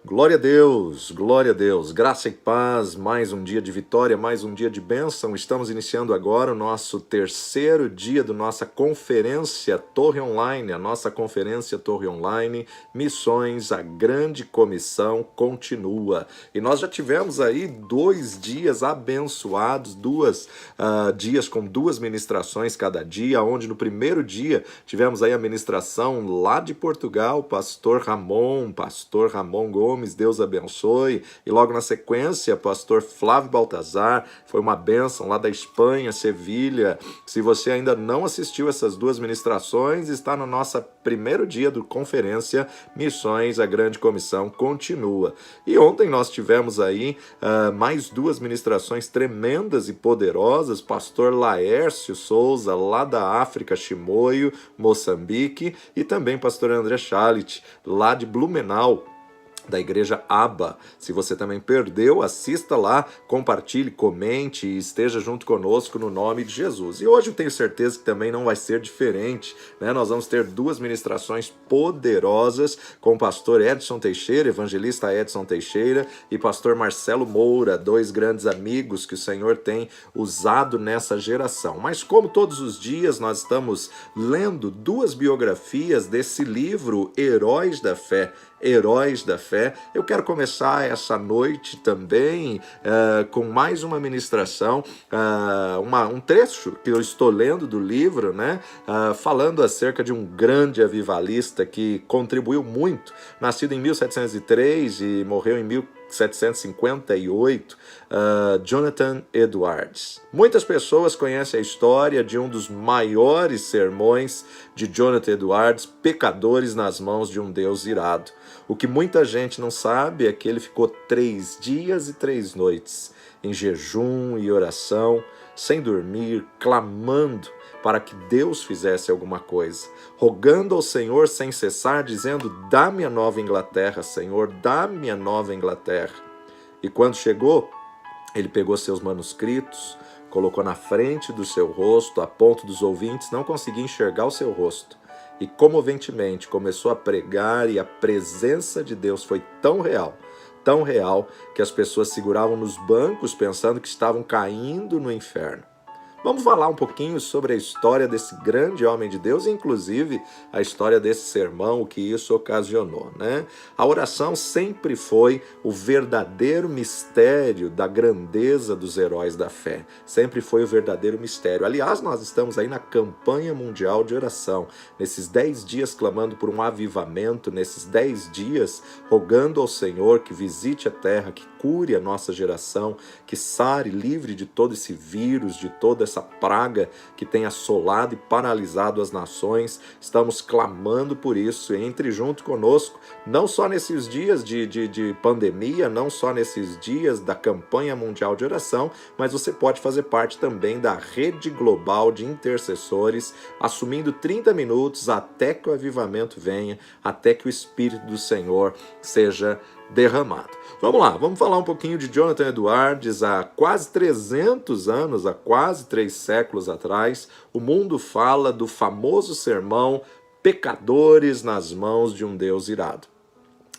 Glória a Deus, graça e paz, mais um dia de vitória, mais um dia de bênção. Estamos iniciando agora o nosso terceiro dia da nossa conferência Torre Online, a nossa conferência Torre Online, Missões, a Grande Comissão continua. E nós já tivemos aí 2 dias abençoados, dias com 2 ministrações cada dia, onde no primeiro dia tivemos aí a ministração lá de Portugal, pastor Ramon Gomes, Deus abençoe. E logo na sequência, pastor Flávio Baltazar, foi uma bênção lá da Espanha, Sevilha. Se você ainda não assistiu essas 2 ministrações, está no nosso primeiro dia do conferência Missões, a Grande Comissão continua. E ontem nós tivemos aí mais 2 ministrações tremendas e poderosas, pastor Laércio Souza, lá da África, Chimoio, Moçambique, e também pastor André Chalit, lá de Blumenau, da igreja Aba. Se você também perdeu, assista lá, compartilhe, comente e esteja junto conosco no nome de Jesus. E hoje eu tenho certeza que também não vai ser diferente, né? Nós vamos ter 2 ministrações poderosas com o pastor Edson Teixeira, evangelista Edson Teixeira, e pastor Marcelo Moura, 2 grandes amigos que o Senhor tem usado nessa geração. Mas como todos os dias nós estamos lendo 2 biografias desse livro Heróis da Fé, eu quero começar essa noite também com mais uma ministração, um trecho que eu estou lendo do livro, né, falando acerca de um grande avivalista que contribuiu muito, nascido em 1703 e morreu em 1758, Jonathan Edwards. Muitas pessoas conhecem a história de um dos maiores sermões de Jonathan Edwards, Pecadores nas Mãos de um Deus Irado. O que muita gente não sabe é que ele ficou 3 dias e 3 noites em jejum e oração, sem dormir, clamando para que Deus fizesse alguma coisa, rogando ao Senhor sem cessar, dizendo: dá-me a Nova Inglaterra, Senhor, dá-me a Nova Inglaterra. E quando chegou, ele pegou seus manuscritos, colocou na frente do seu rosto, a ponto dos ouvintes não conseguirem enxergar o seu rosto, e comoventemente começou a pregar, e a presença de Deus foi tão real, que as pessoas seguravam nos bancos pensando que estavam caindo no inferno. Vamos falar um pouquinho sobre a história desse grande homem de Deus, inclusive a história desse sermão, o que isso ocasionou, né? A oração sempre foi o verdadeiro mistério da grandeza dos heróis da fé. Sempre foi o verdadeiro mistério. Aliás, nós estamos aí na campanha mundial de oração, nesses 10 dias clamando por um avivamento, nesses 10 dias rogando ao Senhor que visite a terra, que cure a nossa geração, que sare, livre de todo esse vírus, de toda essa praga que tem assolado e paralisado as nações. Estamos clamando por isso. Entre junto conosco, não só nesses dias de pandemia, não só nesses dias da campanha mundial de oração, mas você pode fazer parte também da rede global de intercessores, assumindo 30 minutos até que o avivamento venha, até que o Espírito do Senhor seja derramado. Vamos lá, vamos falar um pouquinho de Jonathan Edwards. Há quase 300 anos, há quase 3 séculos atrás, o mundo fala do famoso sermão Pecadores nas Mãos de um Deus Irado.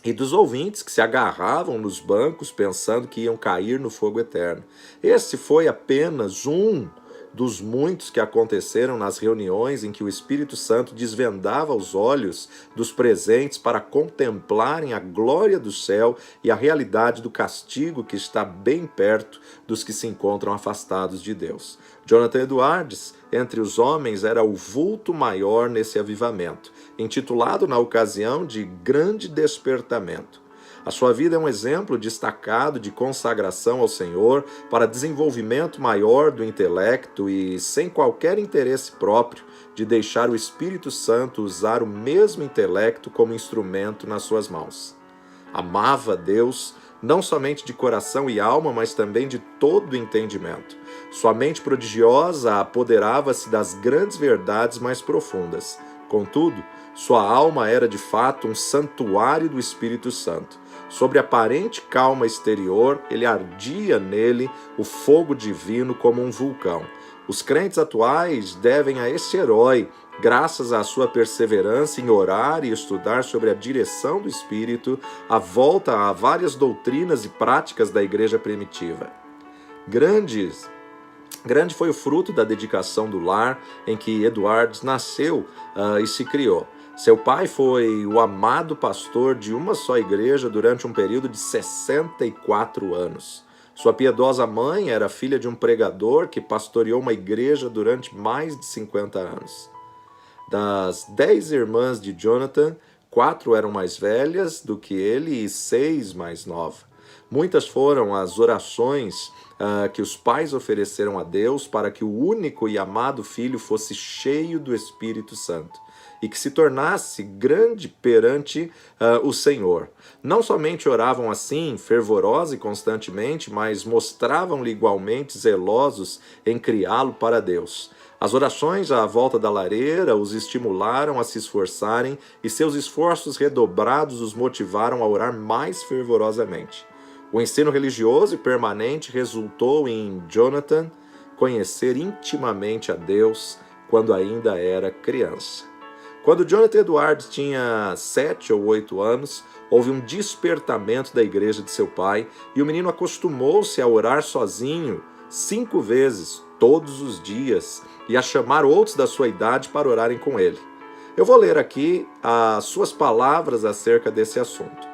E dos ouvintes que se agarravam nos bancos pensando que iam cair no fogo eterno. Esse foi apenas um dos muitos que aconteceram nas reuniões em que o Espírito Santo desvendava os olhos dos presentes para contemplarem a glória do céu e a realidade do castigo que está bem perto dos que se encontram afastados de Deus. Jonathan Edwards, entre os homens, era o vulto maior nesse avivamento, intitulado na ocasião de Grande Despertamento. A sua vida é um exemplo destacado de consagração ao Senhor para desenvolvimento maior do intelecto e sem qualquer interesse próprio de deixar o Espírito Santo usar o mesmo intelecto como instrumento nas suas mãos. Amava Deus não somente de coração e alma, mas também de todo o entendimento. Sua mente prodigiosa apoderava-se das grandes verdades mais profundas. Contudo, sua alma era de fato um santuário do Espírito Santo. Sobre aparente calma exterior, ele ardia nele o fogo divino como um vulcão. Os crentes atuais devem a esse herói graças à sua perseverança em orar e estudar sobre a direção do Espírito, a volta a várias doutrinas e práticas da igreja primitiva. Grande foi o fruto da dedicação do lar em que Edwards nasceu e se criou. Seu pai foi o amado pastor de uma só igreja durante um período de 64 anos. Sua piedosa mãe era filha de um pregador que pastoreou uma igreja durante mais de 50 anos. Das 10 irmãs de Jonathan, 4 eram mais velhas do que ele e 6 mais novas. Muitas foram as orações que os pais ofereceram a Deus para que o único e amado filho fosse cheio do Espírito Santo e que se tornasse grande perante o Senhor. Não somente oravam assim, fervorosa e constantemente, mas mostravam-lhe igualmente zelosos em criá-lo para Deus. As orações à volta da lareira os estimularam a se esforçarem e seus esforços redobrados os motivaram a orar mais fervorosamente. O ensino religioso e permanente resultou em Jonathan conhecer intimamente a Deus quando ainda era criança. Quando Jonathan Edwards tinha 7 ou 8 anos, houve um despertamento da igreja de seu pai e o menino acostumou-se a orar sozinho 5 vezes todos os dias e a chamar outros da sua idade para orarem com ele. Eu vou ler aqui as suas palavras acerca desse assunto.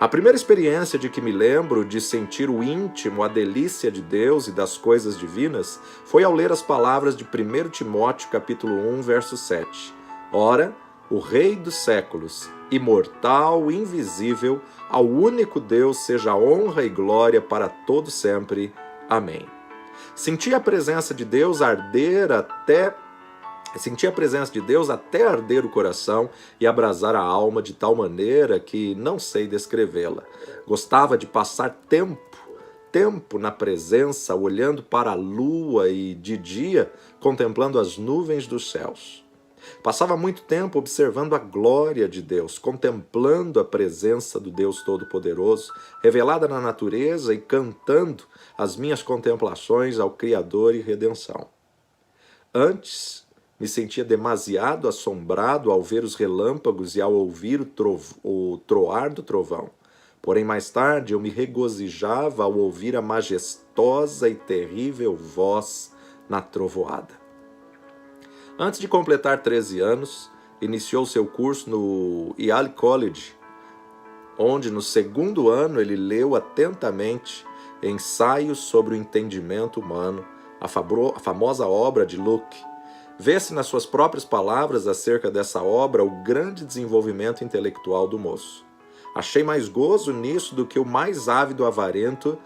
A primeira experiência de que me lembro de sentir o íntimo, a delícia de Deus e das coisas divinas, foi ao ler as palavras de 1 Timóteo capítulo 1, verso 7. Ora, o Rei dos séculos, imortal, invisível, ao único Deus seja honra e glória para todo sempre. Amém. Senti a presença de Deus até arder o coração e abrasar a alma de tal maneira que não sei descrevê-la. Gostava de passar tempo na presença, olhando para a lua e de dia contemplando as nuvens dos céus. Passava muito tempo observando a glória de Deus, contemplando a presença do Deus Todo-Poderoso, revelada na natureza e cantando as minhas contemplações ao Criador e Redenção. Antes, me sentia demasiado assombrado ao ver os relâmpagos e ao ouvir o troar do trovão. Porém, mais tarde, eu me regozijava ao ouvir a majestosa e terrível voz na trovoada. Antes de completar 13 anos, iniciou seu curso no Yale College, onde no segundo ano ele leu atentamente Ensaios sobre o Entendimento Humano, a famosa obra de Locke. Vê-se nas suas próprias palavras acerca dessa obra o grande desenvolvimento intelectual do moço. Achei mais gozo nisso do que o mais ávido avarento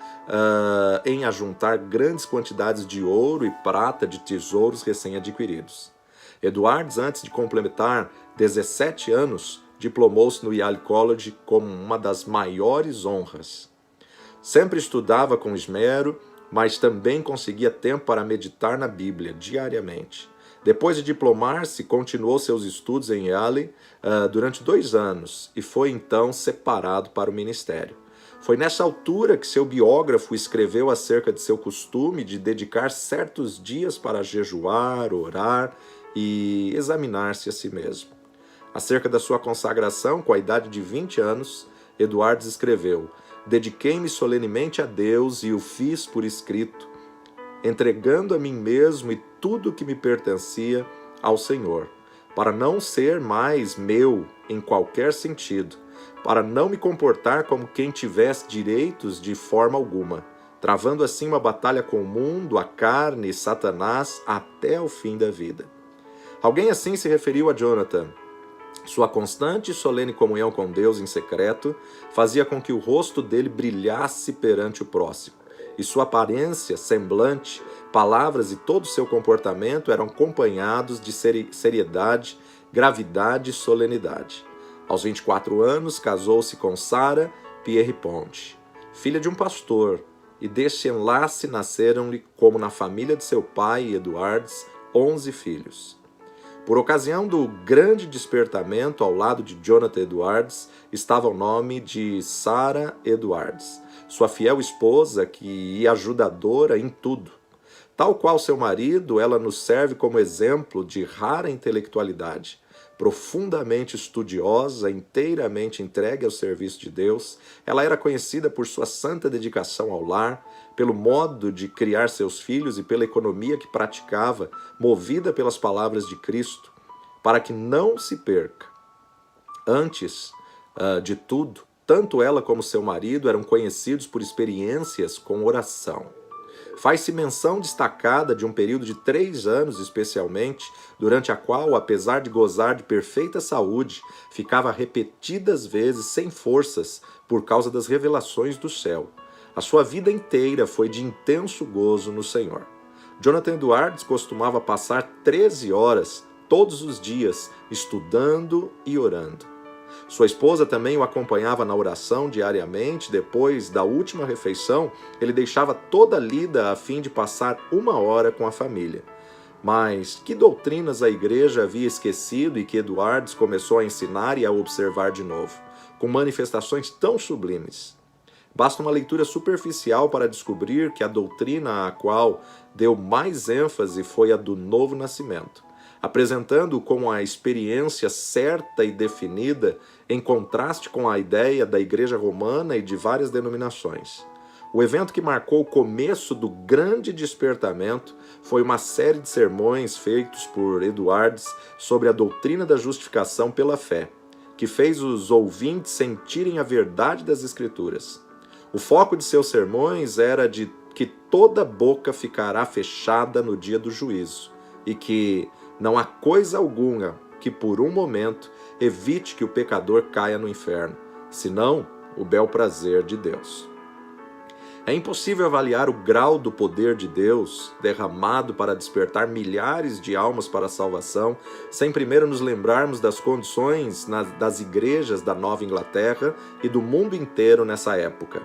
em ajuntar grandes quantidades de ouro e prata de tesouros recém-adquiridos. Edwards, antes de completar 17 anos, diplomou-se no Yale College como uma das maiores honras. Sempre estudava com esmero, mas também conseguia tempo para meditar na Bíblia diariamente. Depois de diplomar-se, continuou seus estudos em Yale durante 2 anos e foi então separado para o ministério. Foi nessa altura que seu biógrafo escreveu acerca de seu costume de dedicar certos dias para jejuar, orar e examinar-se a si mesmo. Acerca da sua consagração, com a idade de 20 anos, Edwards escreveu: "Dediquei-me solenemente a Deus e o fiz por escrito, entregando a mim mesmo e tudo o que me pertencia ao Senhor, para não ser mais meu em qualquer sentido, para não me comportar como quem tivesse direitos de forma alguma, travando assim uma batalha com o mundo, a carne e Satanás até o fim da vida." Alguém assim se referiu a Jonathan. Sua constante e solene comunhão com Deus em secreto fazia com que o rosto dele brilhasse perante o próximo, e sua aparência, semblante, palavras e todo o seu comportamento eram acompanhados de seriedade, gravidade e solenidade. Aos 24 anos, casou-se com Sarah Pierrepont, filha de um pastor, e deste enlace nasceram-lhe, como na família de seu pai, Edwards, 11 filhos. Por ocasião do grande despertamento, ao lado de Jonathan Edwards, estava o nome de Sarah Edwards, sua fiel esposa e ajudadora em tudo. Tal qual seu marido, ela nos serve como exemplo de rara intelectualidade, profundamente estudiosa, inteiramente entregue ao serviço de Deus. Ela era conhecida por sua santa dedicação ao lar, pelo modo de criar seus filhos e pela economia que praticava, movida pelas palavras de Cristo, para que não se perca. Antes de tudo, tanto ela como seu marido eram conhecidos por experiências com oração. Faz-se menção destacada de um período de 3 anos, especialmente, durante a qual, apesar de gozar de perfeita saúde, ficava repetidas vezes sem forças por causa das revelações do céu. A sua vida inteira foi de intenso gozo no Senhor. Jonathan Edwards costumava passar 13 horas todos os dias estudando e orando. Sua esposa também o acompanhava na oração diariamente. Depois da última refeição, ele deixava toda a lida a fim de passar 1 hora com a família. Mas que doutrinas a igreja havia esquecido e que Edwards começou a ensinar e a observar de novo, com manifestações tão sublimes? Basta uma leitura superficial para descobrir que a doutrina a qual deu mais ênfase foi a do novo nascimento, apresentando-o como a experiência certa e definida, em contraste com a ideia da Igreja Romana e de várias denominações. O evento que marcou o começo do grande despertamento foi uma série de sermões feitos por Edwards sobre a doutrina da justificação pela fé, que fez os ouvintes sentirem a verdade das Escrituras. O foco de seus sermões era de que toda boca ficará fechada no dia do juízo e que não há coisa alguma que por um momento evite que o pecador caia no inferno, senão o bel prazer de Deus. É impossível avaliar o grau do poder de Deus derramado para despertar milhares de almas para a salvação, sem primeiro nos lembrarmos das condições das igrejas da Nova Inglaterra e do mundo inteiro nessa época.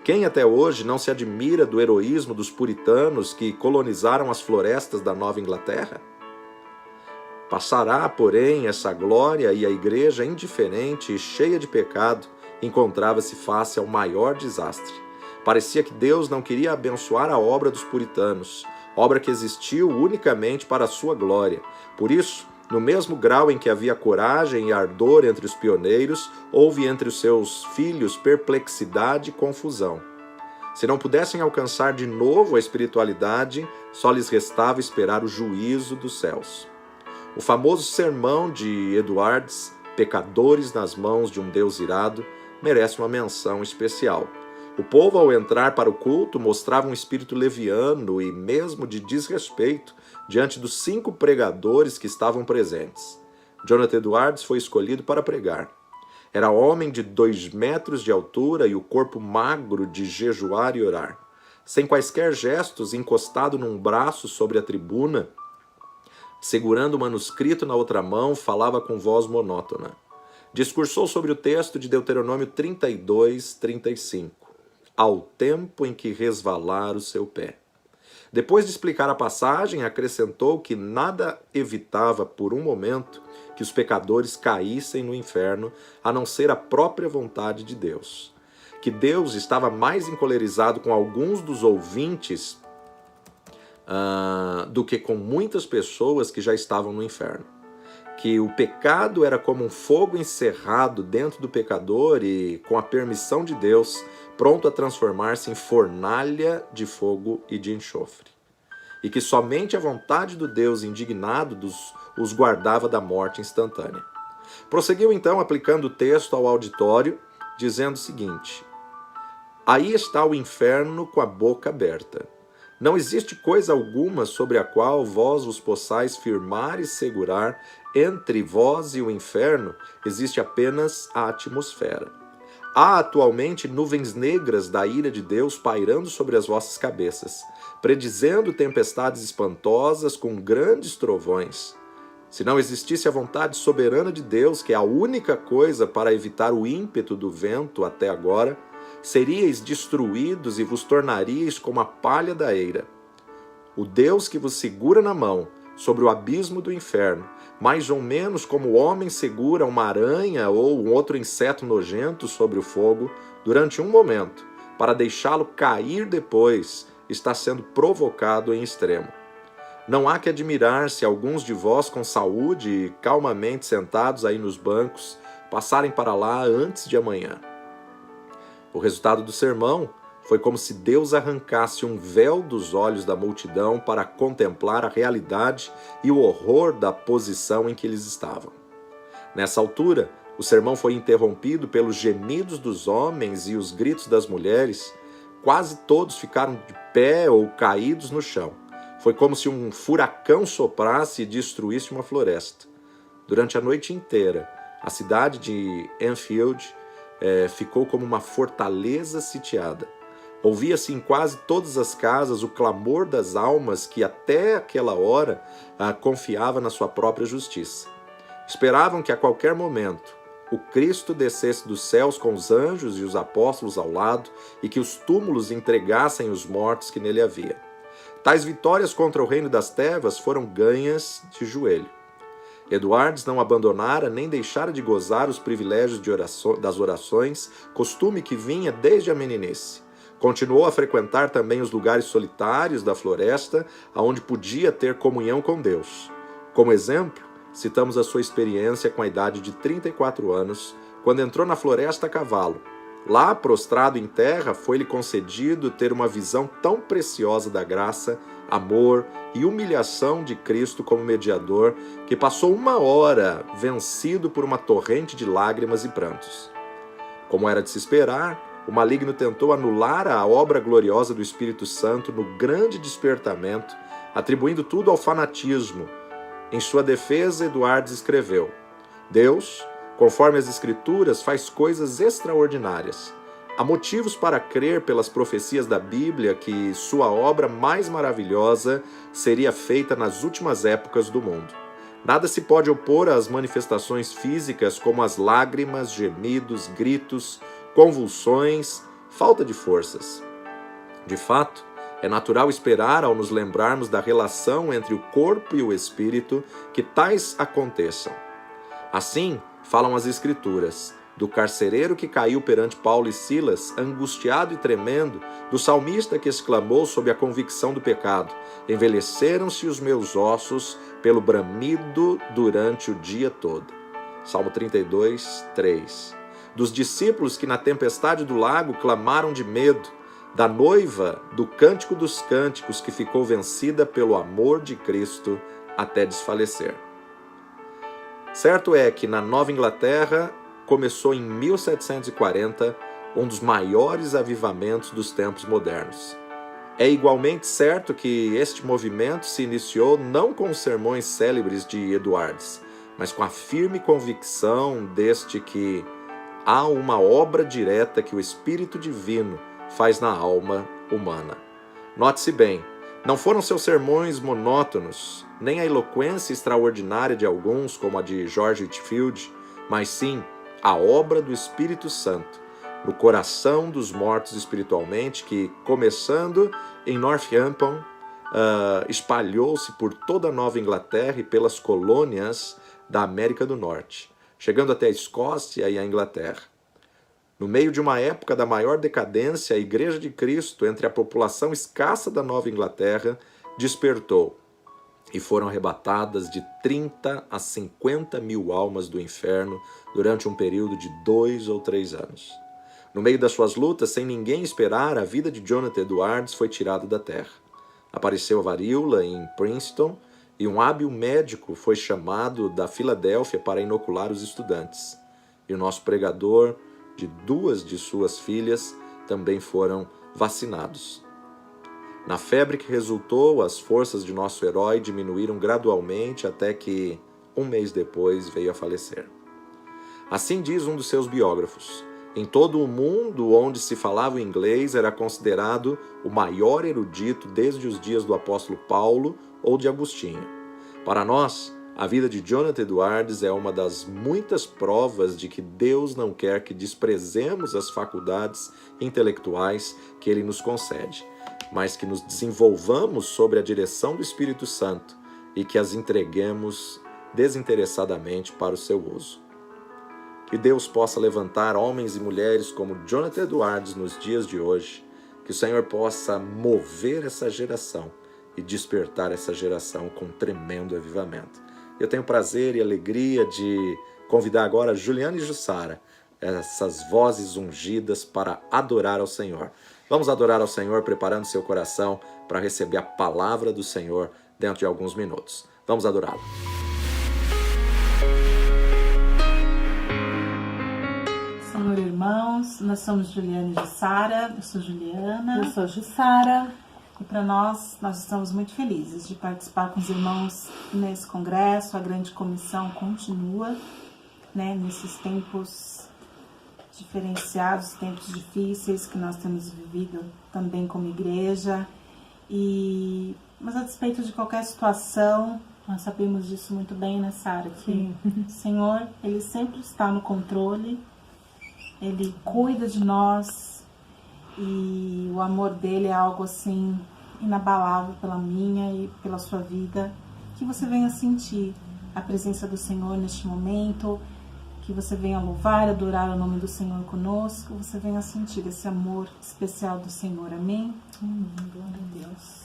Quem até hoje não se admira do heroísmo dos puritanos que colonizaram as florestas da Nova Inglaterra? Passará, porém, essa glória e a igreja, indiferente e cheia de pecado, encontrava-se face ao maior desastre. Parecia que Deus não queria abençoar a obra dos puritanos, obra que existiu unicamente para a sua glória. Por isso, no mesmo grau em que havia coragem e ardor entre os pioneiros, houve entre os seus filhos perplexidade e confusão. Se não pudessem alcançar de novo a espiritualidade, só lhes restava esperar o juízo dos céus. O famoso sermão de Edwards, Pecadores nas mãos de um Deus irado, merece uma menção especial. O povo, ao entrar para o culto, mostrava um espírito leviano e mesmo de desrespeito diante dos 5 pregadores que estavam presentes. Jonathan Edwards foi escolhido para pregar. Era homem de 2 metros de altura e o corpo magro de jejuar e orar. Sem quaisquer gestos, encostado num braço sobre a tribuna, segurando o manuscrito na outra mão, falava com voz monótona. Discursou sobre o texto de Deuteronômio 32, 35. Ao tempo em que resvalar o seu pé. Depois de explicar a passagem, acrescentou que nada evitava por um momento que os pecadores caíssem no inferno, a não ser a própria vontade de Deus. Que Deus estava mais encolerizado com alguns dos ouvintes do que com muitas pessoas que já estavam no inferno. Que o pecado era como um fogo encerrado dentro do pecador e, com a permissão de Deus, pronto a transformar-se em fornalha de fogo e de enxofre. E que somente a vontade do Deus indignado os guardava da morte instantânea. Prosseguiu então aplicando o texto ao auditório, dizendo o seguinte: aí está o inferno com a boca aberta. Não existe coisa alguma sobre a qual vós vos possais firmar e segurar. Entre vós e o inferno existe apenas a atmosfera. Há atualmente nuvens negras da ira de Deus pairando sobre as vossas cabeças, predizendo tempestades espantosas com grandes trovões. Se não existisse a vontade soberana de Deus, que é a única coisa para evitar o ímpeto do vento até agora, seríeis destruídos e vos tornaríeis como a palha da eira. O Deus que vos segura na mão, sobre o abismo do inferno, mais ou menos como o homem segura uma aranha ou um outro inseto nojento sobre o fogo, durante um momento, para deixá-lo cair depois está sendo provocado em extremo. Não há que admirar se alguns de vós com saúde e calmamente sentados aí nos bancos passarem para lá antes de amanhã. O resultado do sermão foi como se Deus arrancasse um véu dos olhos da multidão para contemplar a realidade e o horror da posição em que eles estavam. Nessa altura, o sermão foi interrompido pelos gemidos dos homens e os gritos das mulheres. Quase todos ficaram de pé ou caídos no chão. Foi como se um furacão soprasse e destruísse uma floresta. Durante a noite inteira, a cidade de Enfield ficou como uma fortaleza sitiada. Ouvia-se em quase todas as casas o clamor das almas que até aquela hora confiava na sua própria justiça. Esperavam que a qualquer momento o Cristo descesse dos céus com os anjos e os apóstolos ao lado e que os túmulos entregassem os mortos que nele havia. Tais vitórias contra o reino das trevas foram ganhas de joelho. Eduardes não abandonara nem deixara de gozar os privilégios das orações, costume que vinha desde a meninice. Continuou a frequentar também os lugares solitários da floresta, aonde podia ter comunhão com Deus. Como exemplo, citamos a sua experiência com a idade de 34 anos, quando entrou na floresta a cavalo. Lá, prostrado em terra, foi-lhe concedido ter uma visão tão preciosa da graça, amor e humilhação de Cristo como mediador, que passou 1 hora vencido por uma torrente de lágrimas e prantos. Como era de se esperar, o maligno tentou anular a obra gloriosa do Espírito Santo no grande despertamento, atribuindo tudo ao fanatismo. Em sua defesa, Eduardes escreveu: Deus, conforme as Escrituras, faz coisas extraordinárias. Há motivos para crer pelas profecias da Bíblia que sua obra mais maravilhosa seria feita nas últimas épocas do mundo. Nada se pode opor às manifestações físicas como as lágrimas, gemidos, gritos, convulsões, falta de forças. De fato, é natural esperar, ao nos lembrarmos da relação entre o corpo e o espírito, que tais aconteçam. Assim, falam as Escrituras, do carcereiro que caiu perante Paulo e Silas, angustiado e tremendo, do salmista que exclamou sob a convicção do pecado: envelheceram-se os meus ossos pelo bramido durante o dia todo. Salmo 32, 3. Dos discípulos que na tempestade do lago clamaram de medo, da noiva do Cântico dos Cânticos que ficou vencida pelo amor de Cristo até desfalecer. Certo é que na Nova Inglaterra começou em 1740 um dos maiores avivamentos dos tempos modernos. É igualmente certo que este movimento se iniciou não com os sermões célebres de Eduardes, mas com a firme convicção deste que há uma obra direta que o Espírito Divino faz na alma humana. Note-se bem, não foram seus sermões monótonos, nem a eloquência extraordinária de alguns, como a de George Whitefield, mas sim a obra do Espírito Santo, no coração dos mortos espiritualmente, que, começando em Northampton, espalhou-se por toda a Nova Inglaterra e pelas colônias da América do Norte, chegando até a Escócia e a Inglaterra. No meio de uma época da maior decadência, a Igreja de Cristo, entre a população escassa da Nova Inglaterra, despertou e foram arrebatadas de 30 a 50 mil almas do inferno durante um período de 2 ou 3 anos. No meio das suas lutas, sem ninguém esperar, a vida de Jonathan Edwards foi tirada da terra. Apareceu a varíola em Princeton e um hábil médico foi chamado da Filadélfia para inocular os estudantes. E o nosso pregador, de 2 de suas filhas, também foram vacinados. Na febre que resultou, as forças de nosso herói diminuíram gradualmente até que, 1 mês depois, veio a falecer. Assim diz um dos seus biógrafos: em todo o mundo onde se falava o inglês era considerado o maior erudito desde os dias do apóstolo Paulo ou de Agostinho. Para nós, a vida de Jonathan Edwards é uma das muitas provas de que Deus não quer que desprezemos as faculdades intelectuais que Ele nos concede, mas que nos desenvolvamos sob a direção do Espírito Santo e que as entreguemos desinteressadamente para o seu uso. Que Deus possa levantar homens e mulheres como Jonathan Edwards nos dias de hoje, Que o Senhor possa mover essa geração e despertar essa geração com um tremendo avivamento. Eu tenho prazer e alegria de convidar agora Juliana e Jussara, essas vozes ungidas, para adorar ao Senhor. Vamos adorar ao Senhor, preparando seu coração para receber a palavra do Senhor dentro de alguns minutos. Vamos adorá-lo. Senhor, irmãos, nós somos Juliana e Jussara. Eu sou Juliana. Eu sou Jussara. E para nós estamos muito felizes de participar com os irmãos nesse congresso. A grande comissão continua, né, nesses tempos diferenciados, tempos difíceis que nós temos vivido também como igreja. Mas a despeito de qualquer situação, nós sabemos disso muito bem, né, Sara? Que o Senhor, Ele sempre está no controle, Ele cuida de nós. E o amor dele é algo assim inabalável pela minha e pela sua vida. Que você venha sentir a presença do Senhor neste momento, que você venha louvar, adorar o nome do Senhor conosco, você venha sentir esse amor especial do Senhor. Amém? Glória a Deus.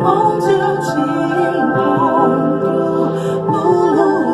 Onde eu te encontro, no lugar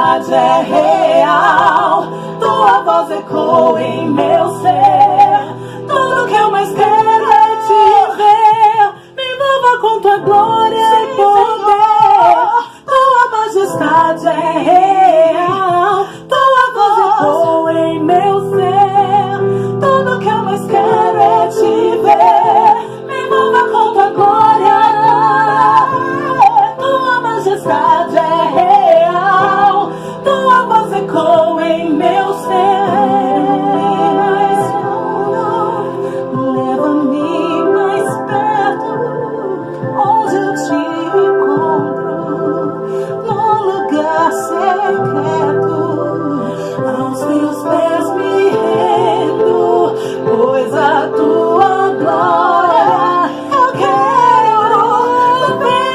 majestade é real. Tua voz ecoa em meu ser. Tudo que eu mais quero é te ver. Me envolva com tua glória e poder. Tua majestade é real. Tua voz ecoa em meu ser. Tudo que eu mais quero é te ver. Me envolva com tua glória. Tua majestade é real. Tua voz ecoa em meu ser. Leva-me mais perto, onde eu te encontro, num lugar secreto. Aos teus pés me rendo, pois a tua glória eu quero ver.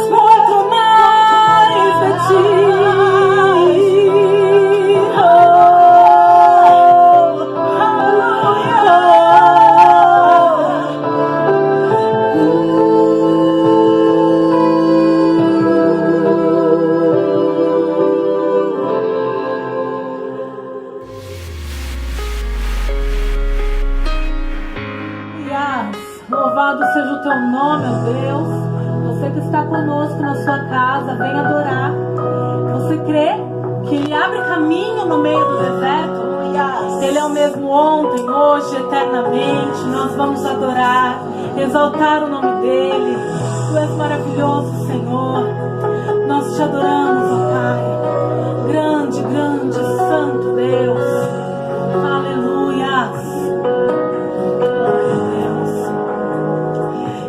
Muito mais de ti. Louvado seja o teu nome, ó Deus. Você que está conosco na sua casa, vem adorar. Você crê que Ele abre caminho no meio do deserto? Ele é o mesmo ontem, hoje, eternamente. Nós vamos adorar, exaltar o nome dEle. Tu és maravilhoso, Senhor. Nós te adoramos, ó Pai. Grande, grande, santo Deus. Aleluia.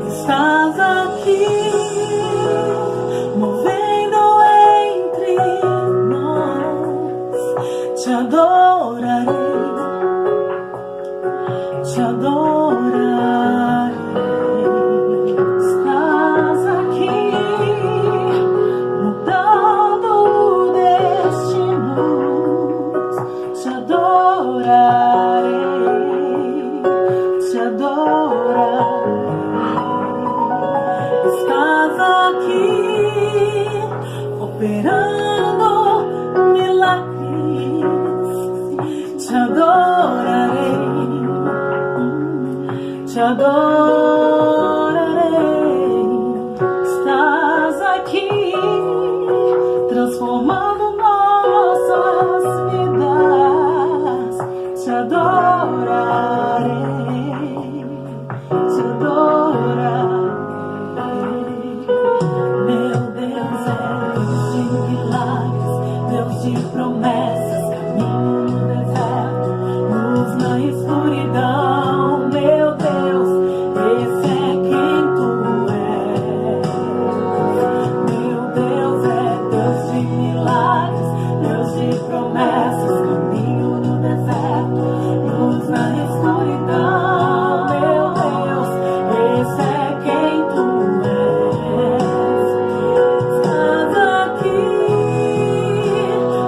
Estás aqui, movendo entre nós. Te adorarei, te adorarei. Estás aqui, mudando destinos. Te adorarei, te adorarei. Estás aqui, operando milagres. Te adorarei, te adorarei. Estás aqui, transformando nossas vidas. Te adorarei, te adorarei. Deus de promessas, caminho no deserto, luz na escuridão. Meu Deus, esse é quem tu és. Meu Deus é Deus de milagres, Deus de promessas, caminho no deserto, luz na escuridão. Meu Deus, esse é quem tu és. Estás aqui,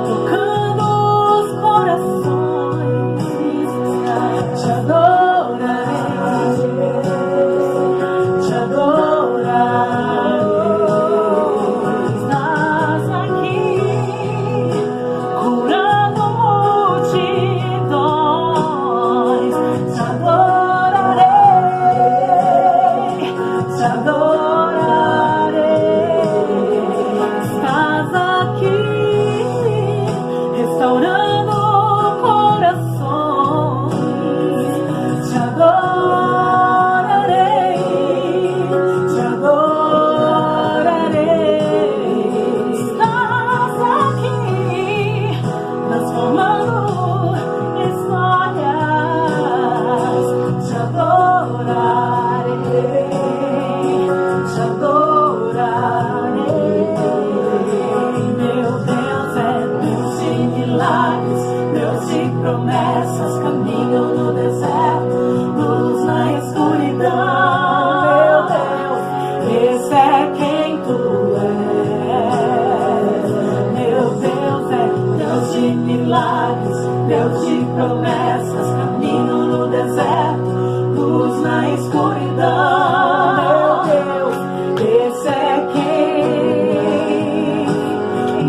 tocando Deus de promessas, caminho no deserto, luz na escuridão. Meu Deus, esse é quem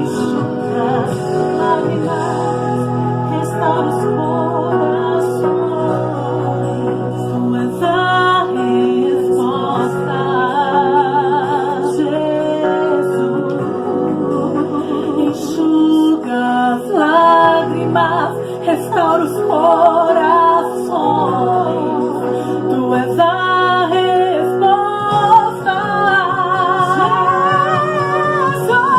enxuga as lágrimas, restaura os corações. Tu és a resposta, Jesus. Enxuga as lágrimas, restaura os corações. Tu és a resposta, Jesus.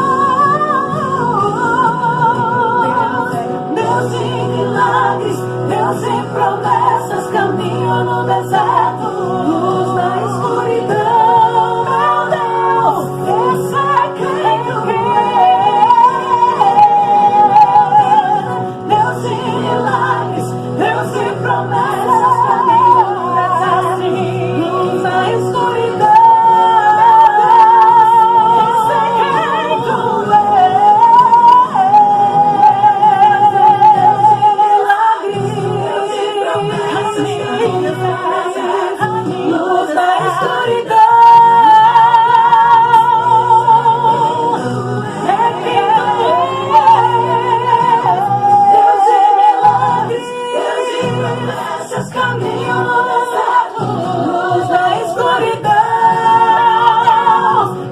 Deus de milagres, Deus de promessas, caminho no deserto, luz na escuridão. Meu Deus, esse é quem eu quero. Deus de milagres, Deus de promessas, caminho no deserto, luz na escuridão. Esse é quem tu és. Luz na escuridão. É quem tu és. Deus de milagres, Deus de promessas, caminho no deserto, luz na escuridão.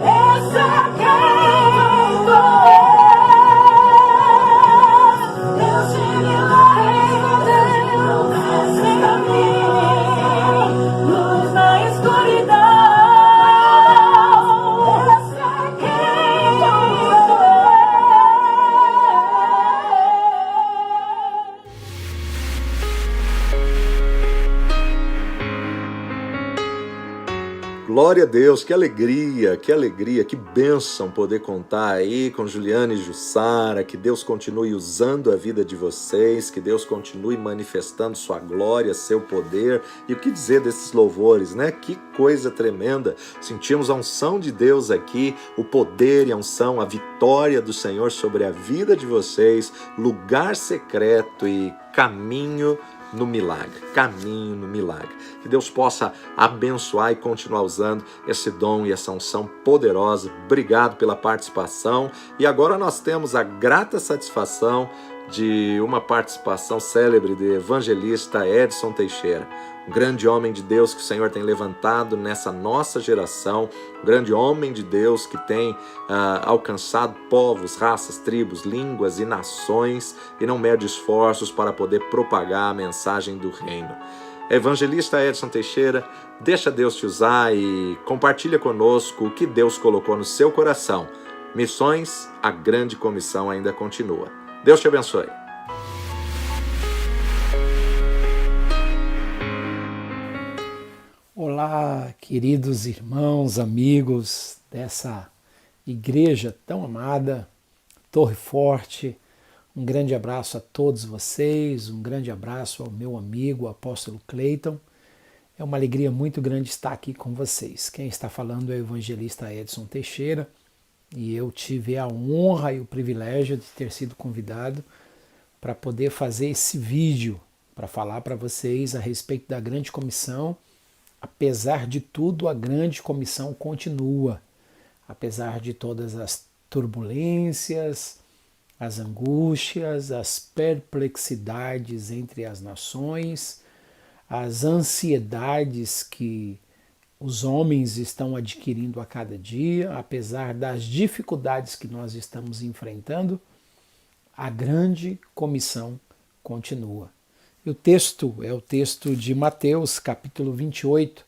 Esse é quem tu és. Deus de milagres, Deus de promessas, caminho, luz na escuridão. Esse é quem tu Glória a Deus, que alegria, que bênção poder contar aí com Juliana e Jussara, que Deus continue usando a vida de vocês, que Deus continue manifestando sua glória, seu poder. E o que dizer desses louvores, né? Que coisa tremenda, sentimos a unção de Deus aqui, o poder e a unção, a vitória do Senhor sobre a vida de vocês, lugar secreto e caminho no milagre, caminho no milagre. Que Deus possa abençoar e continuar usando esse dom e essa unção poderosa. Obrigado pela participação. E agora nós temos a grata satisfação de uma participação célebre do evangelista Edson Teixeira, um grande homem de Deus que o Senhor tem levantado nessa nossa geração, um grande homem de Deus que tem alcançado povos, raças, tribos, línguas e nações e não mede esforços para poder propagar a mensagem do reino. Evangelista Edson Teixeira, deixa Deus te usar e compartilha conosco o que Deus colocou no seu coração. Missões, a grande comissão ainda continua. Deus te abençoe. Olá, queridos irmãos, amigos dessa igreja tão amada, Torre Forte. Um grande abraço a todos vocês, um grande abraço ao meu amigo, o apóstolo Cleiton. É uma alegria muito grande estar aqui com vocês. Quem está falando é o evangelista Edson Teixeira e eu tive a honra e o privilégio de ter sido convidado para poder fazer esse vídeo, para falar para vocês a respeito da grande comissão. Apesar de tudo, a grande comissão continua, apesar de todas as turbulências, as angústias, as perplexidades entre as nações, as ansiedades que os homens estão adquirindo a cada dia, apesar das dificuldades que nós estamos enfrentando, a grande comissão continua. E o texto é o texto de Mateus, capítulo 28,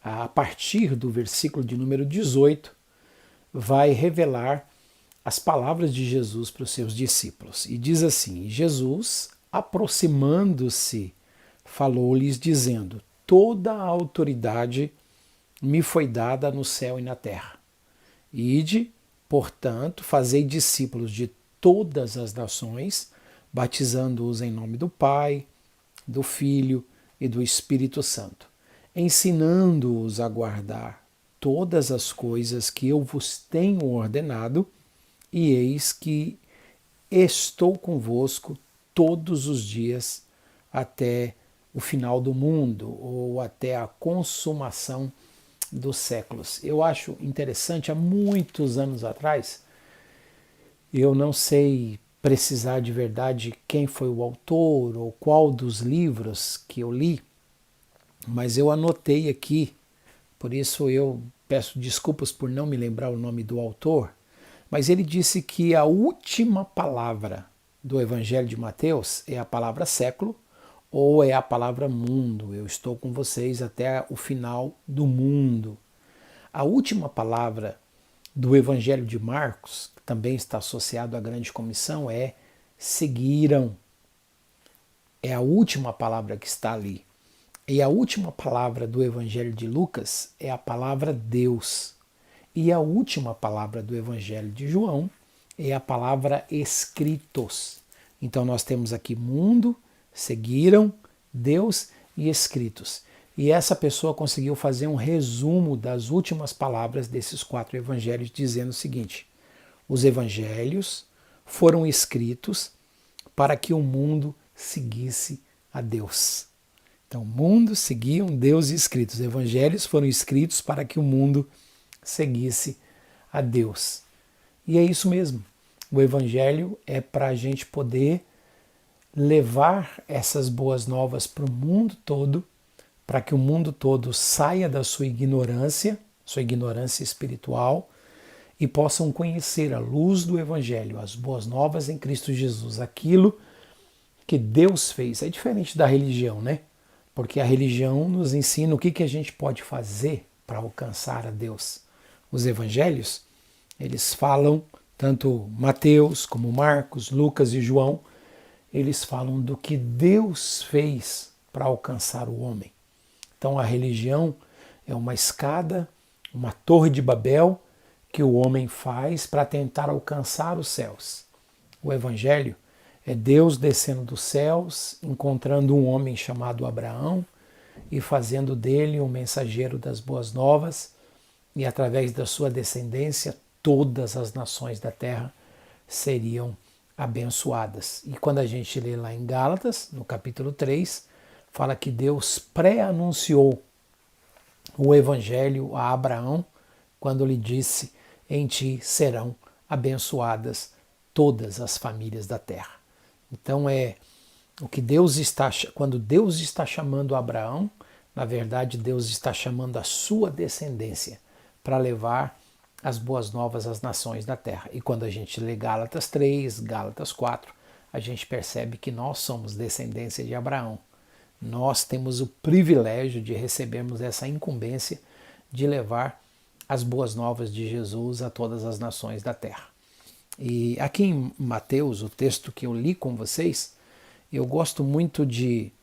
a partir do versículo de número 18, vai revelar as palavras de Jesus para os seus discípulos. E diz assim: Jesus, aproximando-se, falou-lhes dizendo: toda a autoridade me foi dada no céu e na terra. Ide, portanto, fazei discípulos de todas as nações, batizando-os em nome do Pai, do Filho e do Espírito Santo, ensinando-os a guardar todas as coisas que eu vos tenho ordenado, e eis que estou convosco todos os dias até o final do mundo ou até a consumação dos séculos. Eu acho interessante, há muitos anos atrás, eu não sei precisar de verdade quem foi o autor ou qual dos livros que eu li, mas eu anotei aqui, por isso eu peço desculpas por não me lembrar o nome do autor, mas ele disse que a última palavra do Evangelho de Mateus é a palavra século ou é a palavra mundo. Eu estou com vocês até o final do mundo. A última palavra do Evangelho de Marcos, que também está associado à grande comissão, é seguiram. É a última palavra que está ali. E a última palavra do Evangelho de Lucas é a palavra Deus. E a última palavra do Evangelho de João é a palavra escritos. Então nós temos aqui mundo, seguiram, Deus e escritos. E essa pessoa conseguiu fazer um resumo das últimas palavras desses 4 evangelhos, dizendo o seguinte: os evangelhos foram escritos para que o mundo seguisse a Deus. Então, o mundo seguia um Deus escrito. Os evangelhos foram escritos para que o mundo seguisse a Deus. E é isso mesmo. O evangelho é para a gente poder levar essas boas novas para o mundo todo, para que o mundo todo saia da sua ignorância espiritual, e possam conhecer a luz do evangelho, as boas novas em Cristo Jesus, aquilo que Deus fez. É diferente da religião, né? Porque a religião nos ensina o que a gente pode fazer para alcançar a Deus. Os evangelhos, eles falam, tanto Mateus como Marcos, Lucas e João, eles falam do que Deus fez para alcançar o homem. Então a religião é uma escada, uma torre de Babel que o homem faz para tentar alcançar os céus. O evangelho é Deus descendo dos céus, encontrando um homem chamado Abraão e fazendo dele um mensageiro das boas novas, e através da sua descendência todas as nações da terra seriam abençoadas. E quando a gente lê lá em Gálatas, no capítulo 3, fala que Deus pré-anunciou o evangelho a Abraão quando lhe disse: em ti serão abençoadas todas as famílias da terra. Então quando Deus está chamando Abraão, na verdade Deus está chamando a sua descendência para levar as boas novas às nações da terra. E quando a gente lê Gálatas 3, Gálatas 4, a gente percebe que nós somos descendência de Abraão. Nós temos o privilégio de recebermos essa incumbência de levar as boas novas de Jesus a todas as nações da terra. E aqui em Mateus, o texto que eu li com vocês, eu gosto muito de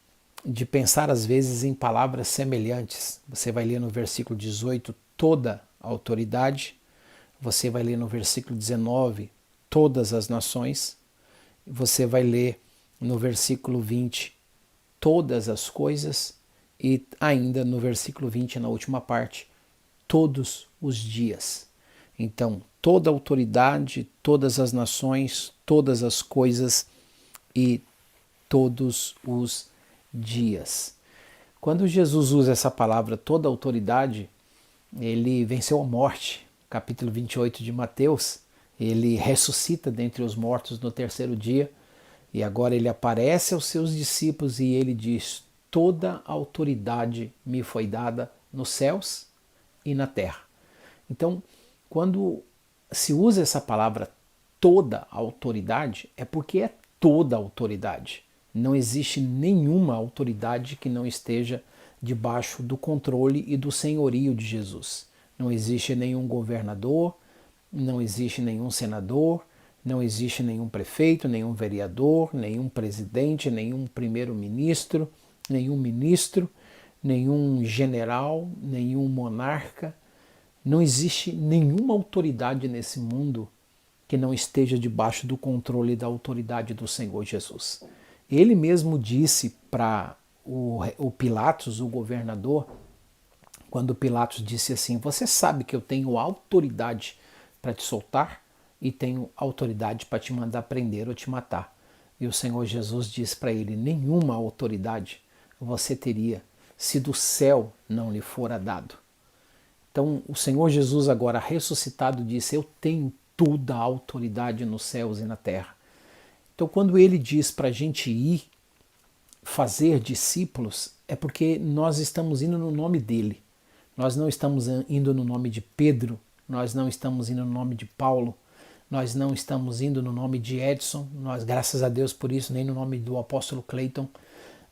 pensar às vezes em palavras semelhantes. Você vai ler no versículo 18 toda a autoridade, você vai ler no versículo 19 todas as nações, você vai ler no versículo 20 todas as coisas, e ainda no versículo 20, na última parte, todos os dias. Então, toda a autoridade, todas as nações, todas as coisas e todos os dias. Quando Jesus usa essa palavra toda a autoridade, ele venceu a morte. Capítulo 28 de Mateus, ele ressuscita dentre os mortos no 3º dia, e agora ele aparece aos seus discípulos e ele diz: toda a autoridade me foi dada nos céus e na terra. Então, quando se usa essa palavra toda a autoridade, é porque é toda a autoridade. Não existe nenhuma autoridade que não esteja debaixo do controle e do senhorio de Jesus. Não existe nenhum governador, não existe nenhum senador, não existe nenhum prefeito, nenhum vereador, nenhum presidente, nenhum primeiro-ministro, nenhum ministro, nenhum general, nenhum monarca. Não existe nenhuma autoridade nesse mundo que não esteja debaixo do controle e da autoridade do Senhor Jesus. Ele mesmo disse para o Pilatos, o governador, quando Pilatos disse assim: você sabe que eu tenho autoridade para te soltar e tenho autoridade para te mandar prender ou te matar. E o Senhor Jesus diz para ele: nenhuma autoridade você teria se do céu não lhe fora dado. Então o Senhor Jesus agora ressuscitado disse: eu tenho toda a autoridade nos céus e na terra. Então quando ele diz para a gente ir fazer discípulos, é porque nós estamos indo no nome dele. Nós não estamos indo no nome de Pedro, nós não estamos indo no nome de Paulo, nós não estamos indo no nome de Edson, nós, graças a Deus por isso, nem no nome do apóstolo Cleiton.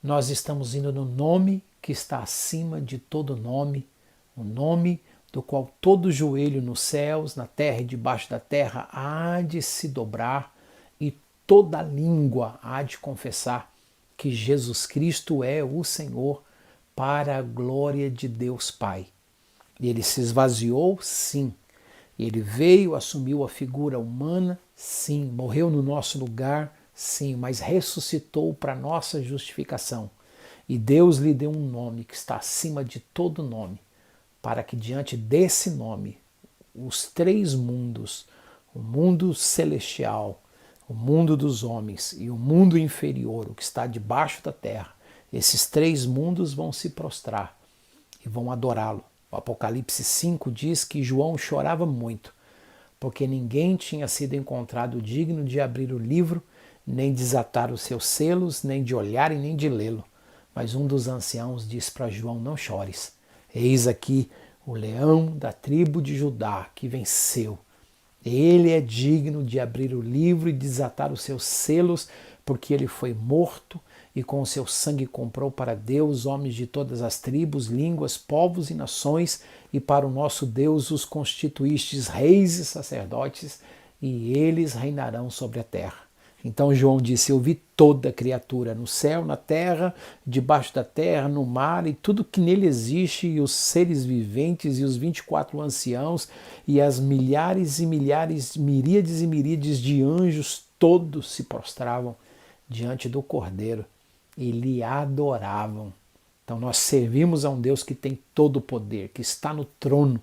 Nós estamos indo no nome que está acima de todo nome, o nome do qual todo joelho nos céus, na terra e debaixo da terra há de se dobrar e toda língua há de confessar que Jesus Cristo é o Senhor, para a glória de Deus Pai. E ele se esvaziou, sim. Ele veio, assumiu a figura humana, sim. Morreu no nosso lugar, sim. Mas ressuscitou para nossa justificação. E Deus lhe deu um nome que está acima de todo nome, para que diante desse nome, os três mundos, o mundo celestial, o mundo dos homens e o mundo inferior, o que está debaixo da terra, esses três mundos vão se prostrar e vão adorá-lo. O Apocalipse 5 diz que João chorava muito, porque ninguém tinha sido encontrado digno de abrir o livro, nem desatar os seus selos, nem de olhar e nem de lê-lo. Mas um dos anciãos disse para João: não chores, eis aqui o leão da tribo de Judá que venceu. Ele é digno de abrir o livro e desatar os seus selos, porque ele foi morto e com o seu sangue comprou para Deus homens de todas as tribos, línguas, povos e nações, e para o nosso Deus os constituístes reis e sacerdotes, e eles reinarão sobre a terra. Então João disse: eu vi toda criatura, no céu, na terra, debaixo da terra, no mar, e tudo que nele existe, e os seres viventes, e os 24 anciãos, e as milhares e milhares, miríades e miríades de anjos, todos se prostravam diante do Cordeiro e lhe adoravam. Então nós servimos a um Deus que tem todo o poder, que está no trono.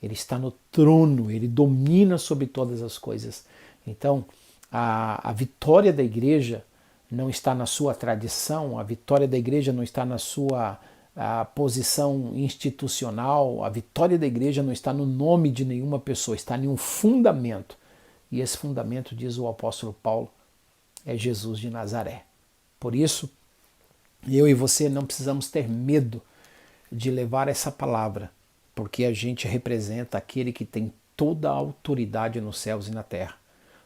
Ele está no trono, ele domina sobre todas as coisas. Então, a vitória da igreja não está na sua tradição, a vitória da igreja não está na sua posição institucional, a vitória da igreja não está no nome de nenhuma pessoa, está em um fundamento. E esse fundamento, diz o apóstolo Paulo, é Jesus de Nazaré. Por isso, eu e você não precisamos ter medo de levar essa palavra, porque a gente representa aquele que tem toda a autoridade nos céus e na terra.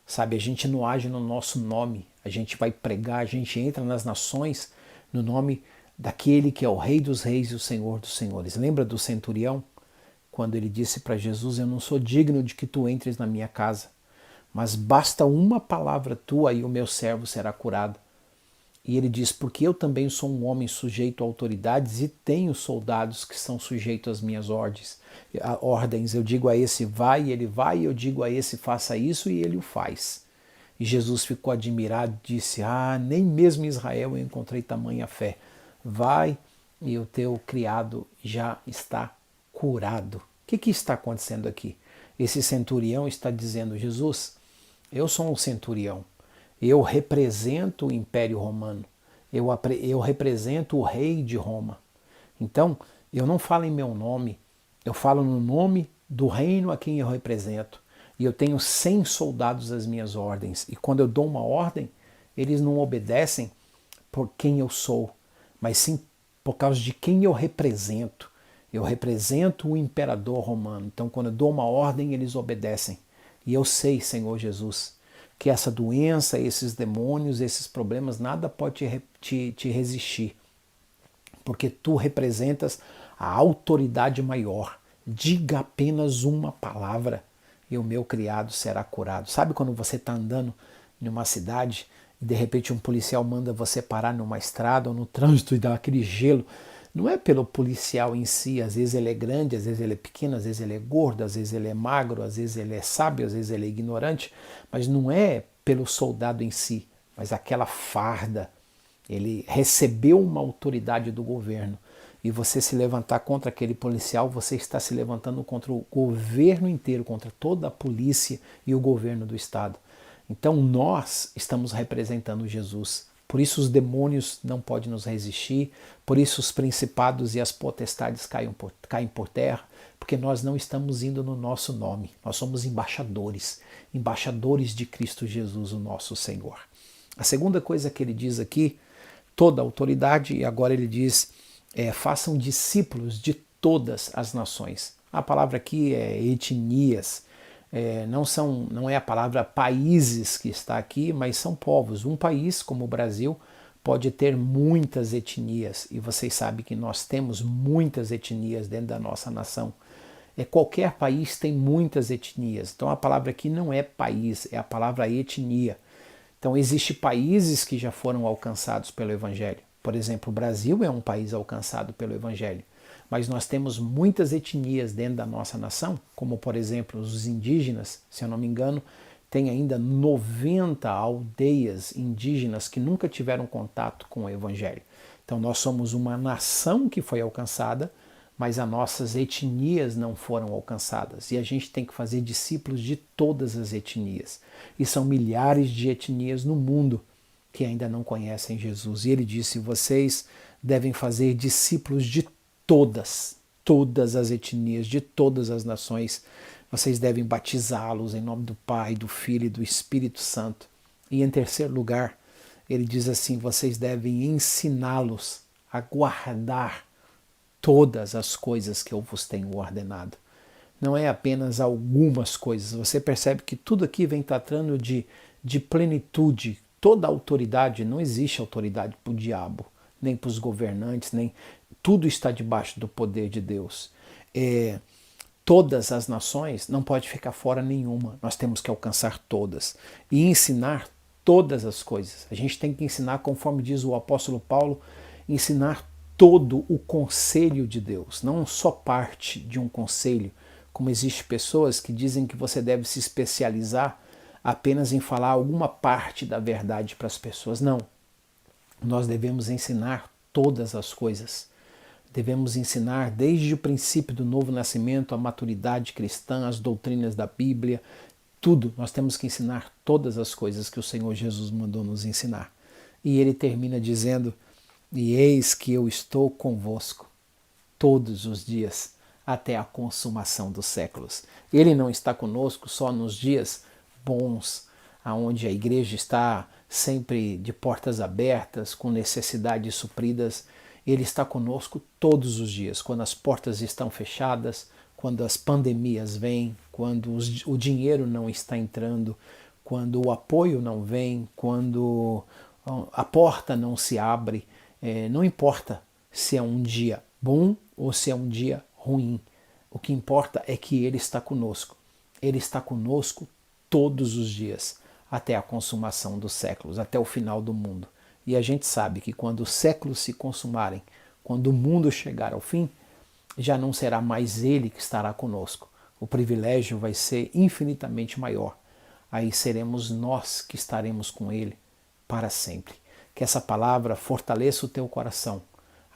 Sabe, a gente não age no nosso nome, a gente vai pregar, a gente entra nas nações no nome daquele que é o Rei dos Reis e o Senhor dos Senhores. Lembra do centurião? Quando ele disse para Jesus: eu não sou digno de que tu entres na minha casa, mas basta uma palavra tua e o meu servo será curado. E ele diz: porque eu também sou um homem sujeito a autoridades e tenho soldados que são sujeitos às minhas ordens. Eu digo a esse vai e ele vai, eu digo a esse faça isso e ele o faz. E Jesus ficou admirado e disse: nem mesmo em Israel eu encontrei tamanha fé. Vai e o teu criado já está curado. O que está acontecendo aqui? Esse centurião está dizendo: Jesus, eu sou um centurião. Eu represento o Império Romano, eu represento o rei de Roma. Então, eu não falo em meu nome, eu falo no nome do reino a quem eu represento. E eu tenho 100 soldados às minhas ordens. E quando eu dou uma ordem, eles não obedecem por quem eu sou, mas sim por causa de quem eu represento. Eu represento o imperador romano. Então, quando eu dou uma ordem, eles obedecem. E eu sei, Senhor Jesus, que essa doença, esses demônios, esses problemas, nada pode te resistir, porque tu representas a autoridade maior. Diga apenas uma palavra e o meu criado será curado. Sabe quando você está andando em uma cidade e de repente um policial manda você parar numa estrada ou no trânsito e dá aquele gelo? Não é pelo policial em si, às vezes ele é grande, às vezes ele é pequeno, às vezes ele é gordo, às vezes ele é magro, às vezes ele é sábio, às vezes ele é ignorante, mas não é pelo soldado em si, mas aquela farda. Ele recebeu uma autoridade do governo e você se levantar contra aquele policial, você está se levantando contra o governo inteiro, contra toda a polícia e o governo do estado. Então nós estamos representando Jesus. Por isso os demônios não podem nos resistir, por isso os principados e as potestades caem por terra, porque nós não estamos indo no nosso nome. Nós somos embaixadores, embaixadores de Cristo Jesus, o nosso Senhor. A segunda coisa que ele diz aqui, toda a autoridade, e agora ele diz, façam discípulos de todas as nações. A palavra aqui é etnias, não é a palavra países que está aqui, mas são povos. Um país como o Brasil pode ter muitas etnias, e vocês sabem que nós temos muitas etnias dentro da nossa nação. Qualquer país tem muitas etnias, então a palavra aqui não é país, é a palavra etnia. Então existem países que já foram alcançados pelo Evangelho. Por exemplo, o Brasil é um país alcançado pelo Evangelho. Mas nós temos muitas etnias dentro da nossa nação, como por exemplo os indígenas, se eu não me engano, tem ainda 90 aldeias indígenas que nunca tiveram contato com o Evangelho. Então nós somos uma nação que foi alcançada, mas as nossas etnias não foram alcançadas. E a gente tem que fazer discípulos de todas as etnias. E são milhares de etnias no mundo que ainda não conhecem Jesus. E ele disse, vocês devem fazer discípulos de todas as etnias, de todas as nações. Vocês devem batizá-los em nome do Pai, do Filho e do Espírito Santo. E em terceiro lugar, ele diz assim, vocês devem ensiná-los a guardar todas as coisas que eu vos tenho ordenado. Não é apenas algumas coisas. Você percebe que tudo aqui vem tratando de plenitude. Toda autoridade, não existe autoridade para o diabo, nem para os governantes, nem tudo está debaixo do poder de Deus. Todas as nações, não pode ficar fora nenhuma. Nós temos que alcançar todas e ensinar todas as coisas. A gente tem que ensinar, conforme diz o apóstolo Paulo, ensinar todo o conselho de Deus, não só parte de um conselho, como existem pessoas que dizem que você deve se especializar apenas em falar alguma parte da verdade para as pessoas. Não. Nós devemos ensinar todas as coisas. Devemos ensinar desde o princípio do novo nascimento, a maturidade cristã, as doutrinas da Bíblia, tudo. Nós temos que ensinar todas as coisas que o Senhor Jesus mandou nos ensinar. E ele termina dizendo, e eis que eu estou convosco todos os dias até a consumação dos séculos. Ele não está conosco só nos dias bons, onde a igreja está sempre de portas abertas, com necessidades supridas. Ele está conosco todos os dias, quando as portas estão fechadas, quando as pandemias vêm, quando o dinheiro não está entrando, quando o apoio não vem, quando a porta não se abre. Não importa se é um dia bom ou se é um dia ruim. O que importa é que Ele está conosco. Ele está conosco todos os dias, até a consumação dos séculos, até o final do mundo. E a gente sabe que quando os séculos se consumarem, quando o mundo chegar ao fim, já não será mais Ele que estará conosco. O privilégio vai ser infinitamente maior. Aí seremos nós que estaremos com Ele para sempre. Que essa palavra fortaleça o teu coração.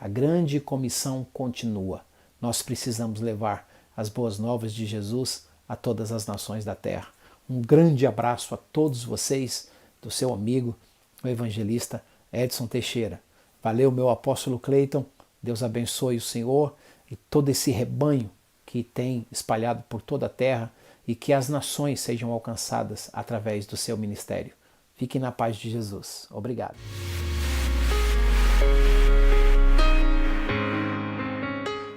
A grande comissão continua. Nós precisamos levar as boas novas de Jesus a todas as nações da terra. Um grande abraço a todos vocês, do seu amigo, o evangelista Edson Teixeira. Valeu, meu apóstolo Cleiton. Deus abençoe o Senhor e todo esse rebanho que tem espalhado por toda a terra e que as nações sejam alcançadas através do seu ministério. Fique na paz de Jesus. Obrigado.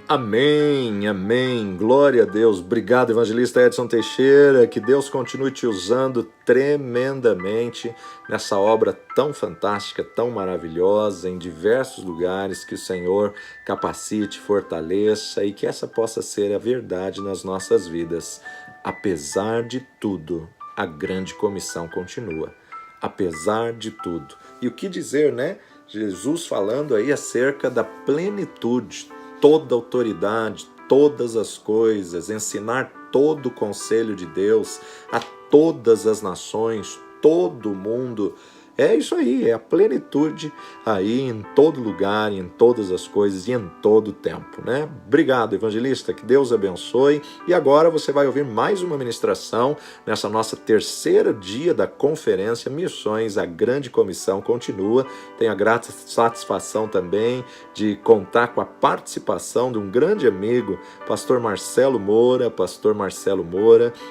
Amém, amém, glória a Deus. Obrigado, evangelista Edson Teixeira, que Deus continue te usando tremendamente nessa obra tão fantástica, tão maravilhosa, em diversos lugares, que o Senhor capacite, fortaleça e que essa possa ser a verdade nas nossas vidas. Apesar de tudo, a grande comissão continua. Apesar de tudo. E o que dizer, né? Jesus falando aí acerca da plenitude, toda autoridade, todas as coisas, ensinar todo o conselho de Deus a todas as nações, todo mundo, É isso aí, é a plenitude aí em todo lugar, em todas as coisas e em todo o tempo, né? Obrigado, evangelista, que Deus abençoe. E agora você vai ouvir mais uma ministração nessa nossa terceiro dia da conferência Missões, a Grande Comissão Continua. Tenho a grata satisfação também de contar com a participação de um grande amigo, pastor Marcelo Moura,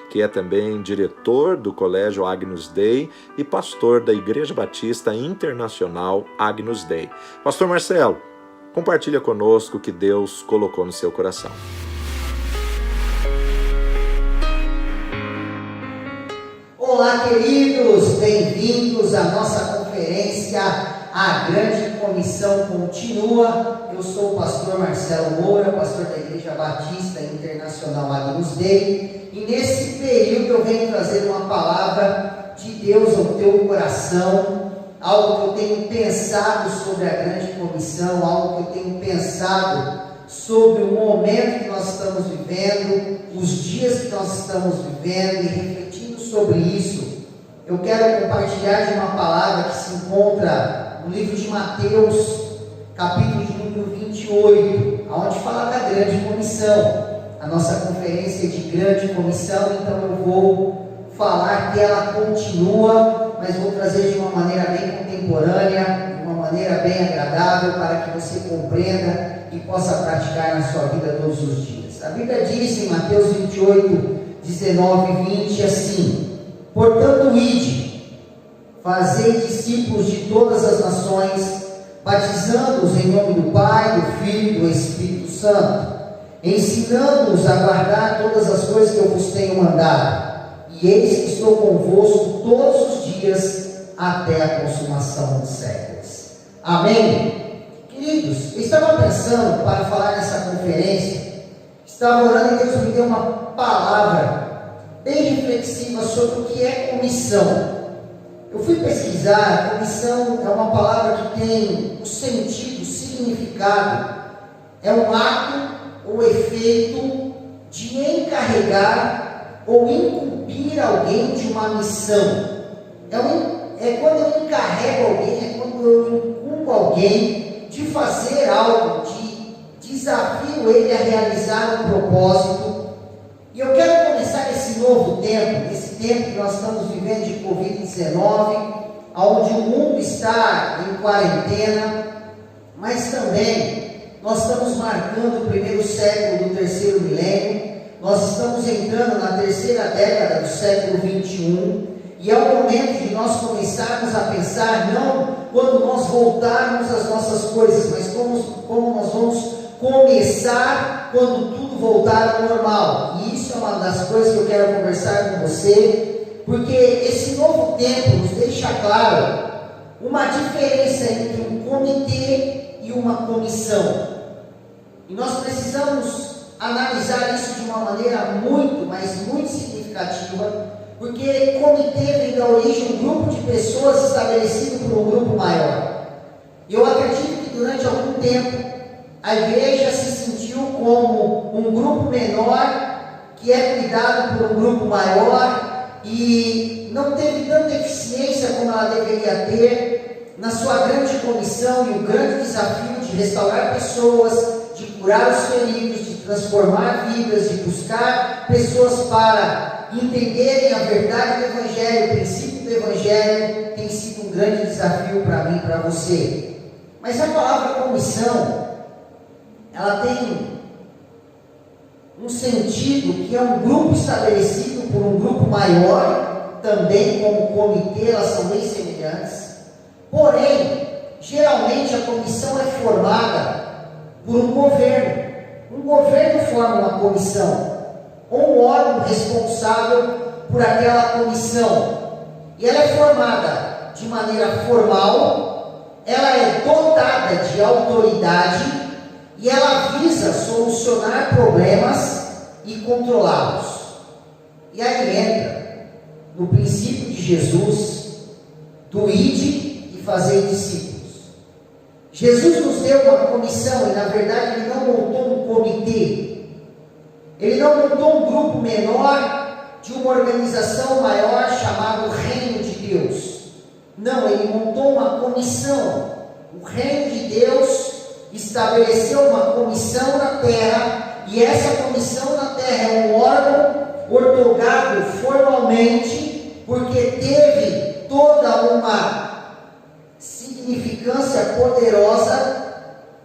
que é também diretor do Colégio Agnus Dei e pastor da Igreja Batista Internacional Agnus Dei. Pastor Marcelo, compartilha conosco o que Deus colocou no seu coração. Olá, queridos, bem-vindos à nossa conferência A Grande Comissão Continua. Eu sou o pastor Marcelo Moura, pastor da Igreja Batista Internacional Agnus Dei, e nesse período eu venho trazer uma palavra de Deus ao teu coração, algo que eu tenho pensado sobre a grande comissão, algo que eu tenho pensado sobre o momento que nós estamos vivendo, os dias que nós estamos vivendo, e refletindo sobre isso, eu quero compartilhar de uma palavra que se encontra no livro de Mateus, capítulo de número 28, onde fala da grande comissão. A nossa conferência é de grande comissão, então eu vou falar que ela continua, mas vou trazer de uma maneira bem contemporânea, de uma maneira bem agradável, para que você compreenda e possa praticar na sua vida todos os dias. A Bíblia diz em Mateus 28, 19 e 20 assim: portanto, ide, fazei discípulos de todas as nações, batizando-os em nome do Pai, do Filho e do Espírito Santo, ensinando-os a guardar todas as coisas que eu vos tenho mandado. E eis que estou convosco todos os dias até a consumação dos séculos. Amém? Queridos, eu estava pensando para falar nessa conferência, estava orando e Deus me deu uma palavra bem reflexiva sobre o que é comissão. Eu fui pesquisar. Comissão é uma palavra que tem o sentido, o significado, é um ato ou efeito de encarregar ou incumbir alguém de uma missão. É quando eu encarrego alguém, é quando eu incumbo alguém de fazer algo, de desafio ele a realizar um propósito. E eu quero começar esse novo tempo, esse tempo que nós estamos vivendo de Covid-19, onde o mundo está em quarentena, mas também nós estamos marcando o primeiro século do terceiro milênio. Nós estamos entrando na terceira década do século 21, e é o momento de nós começarmos a pensar, não quando nós voltarmos às nossas coisas, mas como nós vamos começar quando tudo voltar ao normal. E isso é uma das coisas que eu quero conversar com você, porque esse novo tempo nos deixa claro uma diferença entre um comitê e uma comissão. E nós precisamos analisar isso de uma maneira muito, mas muito significativa, porque comitê vem da origem de um grupo de pessoas estabelecido por um grupo maior. Eu acredito que durante algum tempo a igreja se sentiu como um grupo menor que é cuidado por um grupo maior e não teve tanta eficiência como ela deveria ter na sua grande comissão e o grande desafio de restaurar pessoas, de curar os feridos, de transformar vidas, de buscar pessoas para entenderem a verdade do Evangelho, o princípio do Evangelho, tem sido um grande desafio para mim e para você. Mas a palavra comissão, ela tem um sentido que é um grupo estabelecido por um grupo maior, também como comitê, elas são bem semelhantes. Porém, geralmente a comissão é formada por um governo. Um governo forma uma comissão, ou um órgão responsável por aquela comissão. E ela é formada de maneira formal, ela é dotada de autoridade e ela visa solucionar problemas e controlá-los. E aí entra no princípio de Jesus, do ide e fazer discípulos. Jesus nos deu uma comissão e, na verdade, Ele não montou um comitê. Ele não montou um grupo menor de uma organização maior chamado Reino de Deus. Não, ele montou uma comissão. O reino de Deus estabeleceu uma comissão na terra, e essa comissão na terra é um órgão ortogado formalmente, porque teve toda uma significância poderosa.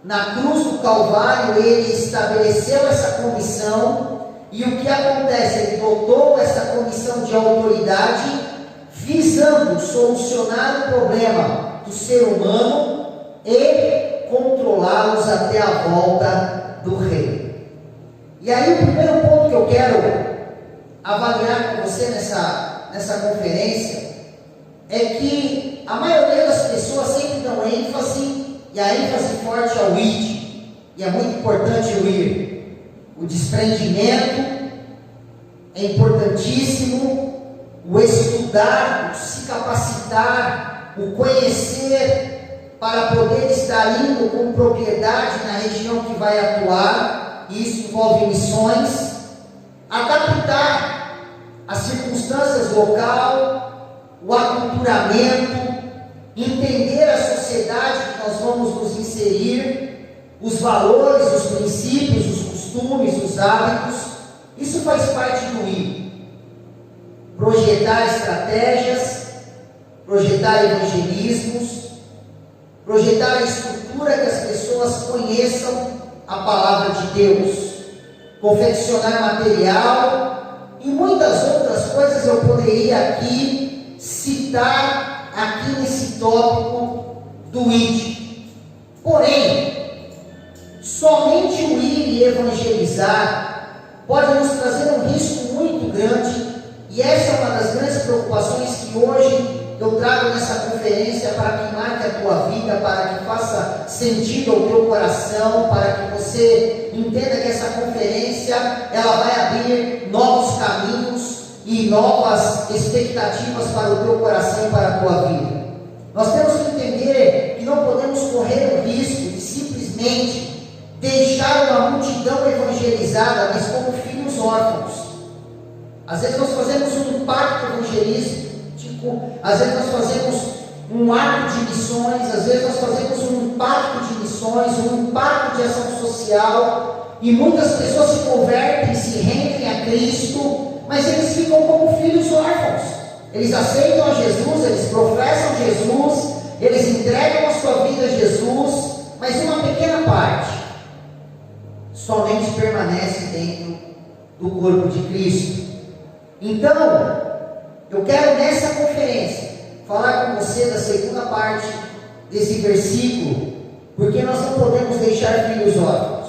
Na cruz do Calvário ele estabeleceu essa comissão, e o que acontece? Ele dotou essa comissão de autoridade, visando solucionar o problema do ser humano e controlá-los até a volta do rei. E aí o primeiro ponto que eu quero avaliar com você nessa conferência é que a maioria das pessoas sempre dão ênfase, e a ênfase forte ao ID, e é muito importante o ID. O desprendimento é importantíssimo, o estudar, o se capacitar, o conhecer, para poder estar indo com propriedade na região que vai atuar, e isso envolve missões, adaptar as circunstâncias local, o aculturamento, entender a sociedade que nós vamos nos inserir, os valores, os princípios, os costumes, os hábitos. Isso faz parte do I. Projetar estratégias, projetar evangelismos, projetar a estrutura que as pessoas conheçam a palavra de Deus, confeccionar material e muitas outras coisas eu poderia aqui citar aqui nesse tópico do ID. Porém, somente o ir e evangelizar pode nos trazer um risco muito grande, e essa é uma das grandes preocupações que hoje eu trago nessa conferência, para que marque a tua vida, para que faça sentido ao teu coração, para que você entenda que essa conferência ela vai abrir novos caminhos e novas expectativas para o teu coração e para a tua vida. Nós temos que entender que não podemos correr o risco de simplesmente deixar uma multidão evangelizada, mas como filhos órfãos. Às vezes nós fazemos um pacto evangelístico, às vezes nós fazemos um ato de missões, às vezes nós fazemos um pacto de missões, um pacto de ação social, e muitas pessoas se convertem, se rendem a Cristo, mas eles ficam como filhos órfãos. Eles aceitam a Jesus, eles professam Jesus, eles entregam a sua vida a Jesus, mas uma pequena parte somente permanece dentro do corpo de Cristo. Então, eu quero nessa conferência falar com você da segunda parte desse versículo, porque nós não podemos deixar filhos órfãos.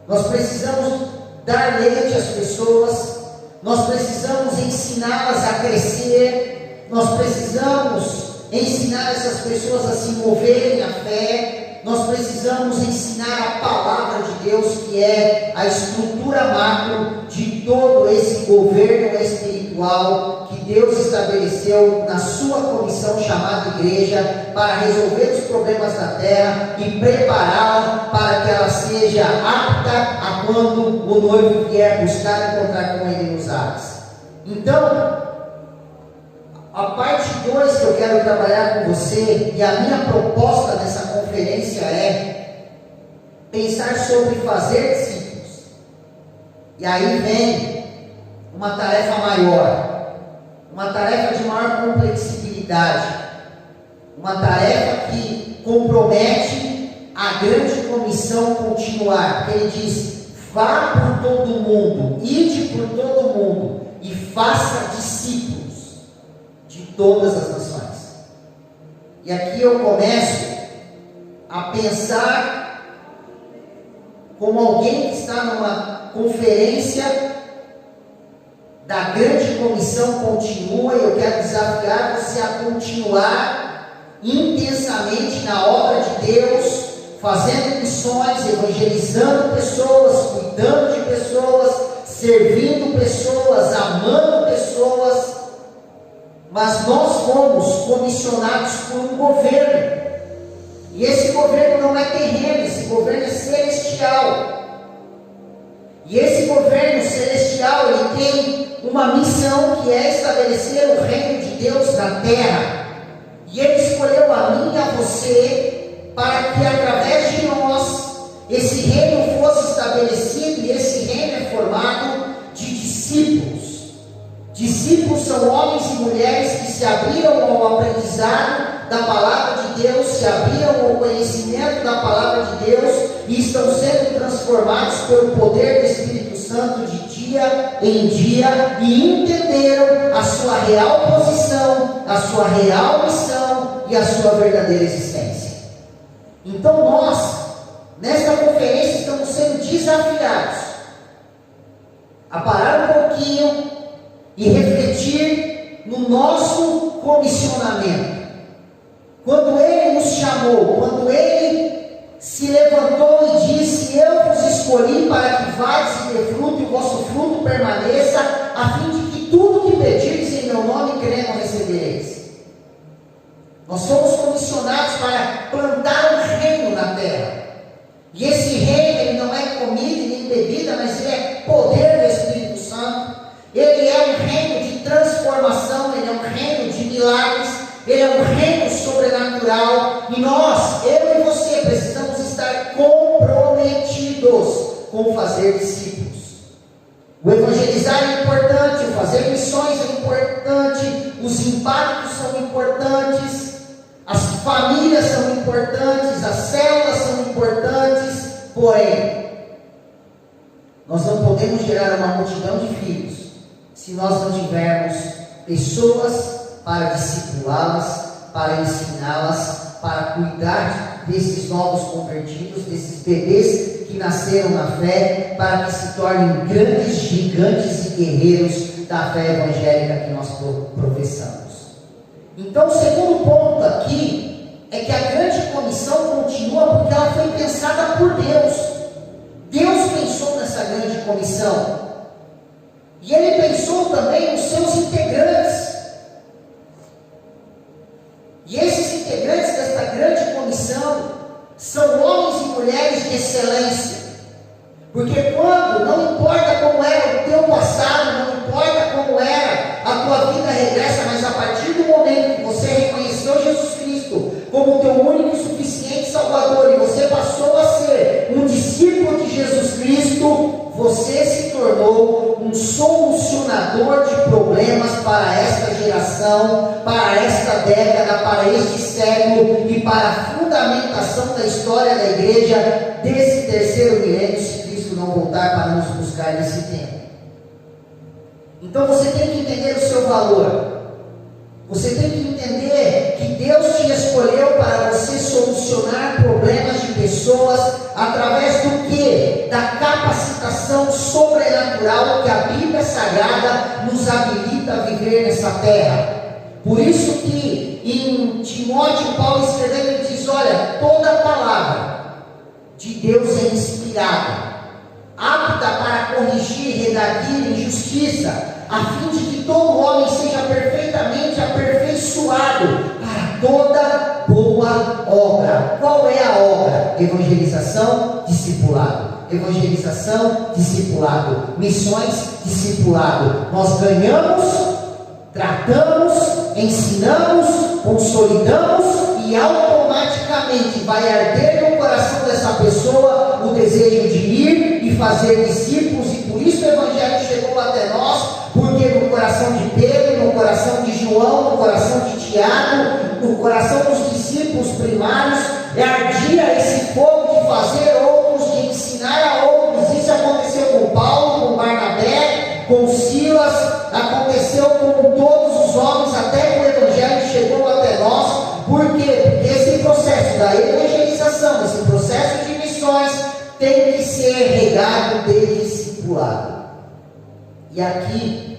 Nós precisamos dar leite às pessoas, nós precisamos ensiná-las a crescer, nós precisamos ensinar essas pessoas a se moverem na fé, nós precisamos ensinar a palavra de Deus, que é a estrutura macro de todo esse governo espiritual que Deus estabeleceu na sua comissão chamada igreja, para resolver os problemas da terra e prepará-la para que ela seja apta a quando o noivo vier buscar e encontrar com ele nos ares. Então, a parte 2 que eu quero trabalhar com você, e a minha proposta nessa conferência é pensar sobre fazer discípulos. E aí vem uma tarefa maior, uma tarefa de maior complexibilidade, uma tarefa que compromete a grande comissão continuar, porque ele diz: vá por todo o mundo, ide por todo o mundo e faça discípulos de todas as nações. E aqui eu começo a pensar como alguém que está numa conferência da grande comissão continua, e eu quero desafiar você a continuar intensamente na obra de Deus, fazendo missões, evangelizando pessoas, cuidando de pessoas, servindo pessoas, amando pessoas. Mas nós fomos comissionados por um governo, e esse governo não é terreno, esse governo é celestial. E esse governo celestial, ele tem uma missão, que é estabelecer o reino de Deus na terra. E ele você, para que através de nós esse reino fosse estabelecido, e esse reino é formado de discípulos. Discípulos são homens e mulheres que se abriram ao aprendizado da palavra de Deus, se abriram ao conhecimento da palavra de Deus e estão sendo transformados pelo poder do Espírito Santo de dia em dia e entenderam a sua real posição, a sua real missão e a sua verdadeira existência. Então nós, nesta conferência, estamos sendo desafiados a parar um pouquinho e refletir no nosso comissionamento. Quando Ele nos chamou, quando Ele se levantou e disse: eu vos escolhi para que vades e dê fruto, e o vosso fruto permaneça, a fim de que tudo que pedirdes em meu nome cremos recebereis. Nós somos comissionados para plantar um reino na terra. E esse reino, ele não é comida e nem bebida, mas ele é poder do Espírito Santo. Ele é um reino de transformação, ele é um reino de milagres, ele é um reino sobrenatural. E nós, eu e você, precisamos estar comprometidos com fazer discípulos. O evangelizar é importante, o fazer missões é importante, os impactos são importantes, as famílias são importantes, as células são importantes, porém, nós não podemos gerar uma multidão de filhos se nós não tivermos pessoas para discipulá-las, para ensiná-las, para cuidar desses novos convertidos, desses bebês que nasceram na fé, para que se tornem grandes gigantes e guerreiros da fé evangélica que nós professamos. Então, o segundo ponto aqui é que a grande comissão continua porque ela foi pensada por Deus. Deus pensou nessa grande comissão. E Ele pensou também nos seus integrantes. E esses integrantes desta grande comissão são homens e mulheres de excelência. Porque quando, não importa como era o teu passado, não importa como era a tua vida regressa, mas a partir do momento que você reconheceu Jesus Cristo como o teu único e suficiente Salvador, e você passou a ser um discípulo de Jesus Cristo, você se tornou um solucionador de problemas para esta geração, para esta década, para este século e para a fundamentação da história da igreja desse terceiro milênio, se Cristo não voltar para nos buscar nesse tempo. Então você tem que entender o seu valor. Você tem que entender que Deus te escolheu para você solucionar problemas de pessoas através do que? Da capacitação sobrenatural que a Bíblia Sagrada nos habilita a viver nessa terra. Por isso que em Timóteo, Paulo escrevendo, ele diz: olha, toda palavra de Deus é inspirada, apta para corrigir, redarguir em justiça, a fim de que todo homem seja perfeitamente aperfeiçoado para toda boa obra. Qual é a obra? Evangelização, discipulado. Evangelização, discipulado. Missões, discipulado. Nós ganhamos, tratamos, ensinamos, consolidamos e automaticamente vai arder no coração dessa pessoa o desejo de ir e fazer discípulos, e por isso o Evangelho chegou até nós, porque no coração de Pedro, no coração de João, no coração de Tiago, no coração dos discípulos primários, ardia esse fogo de fazer outros, de ensinar a outros. Isso aconteceu com Paulo, com Barnabé, com Silas, aconteceu com todos os homens, até que o Evangelho chegou até nós. Por quê? Porque esse processo da evangelização, esse processo de missões, tem que ser regado de discipulado. E aqui,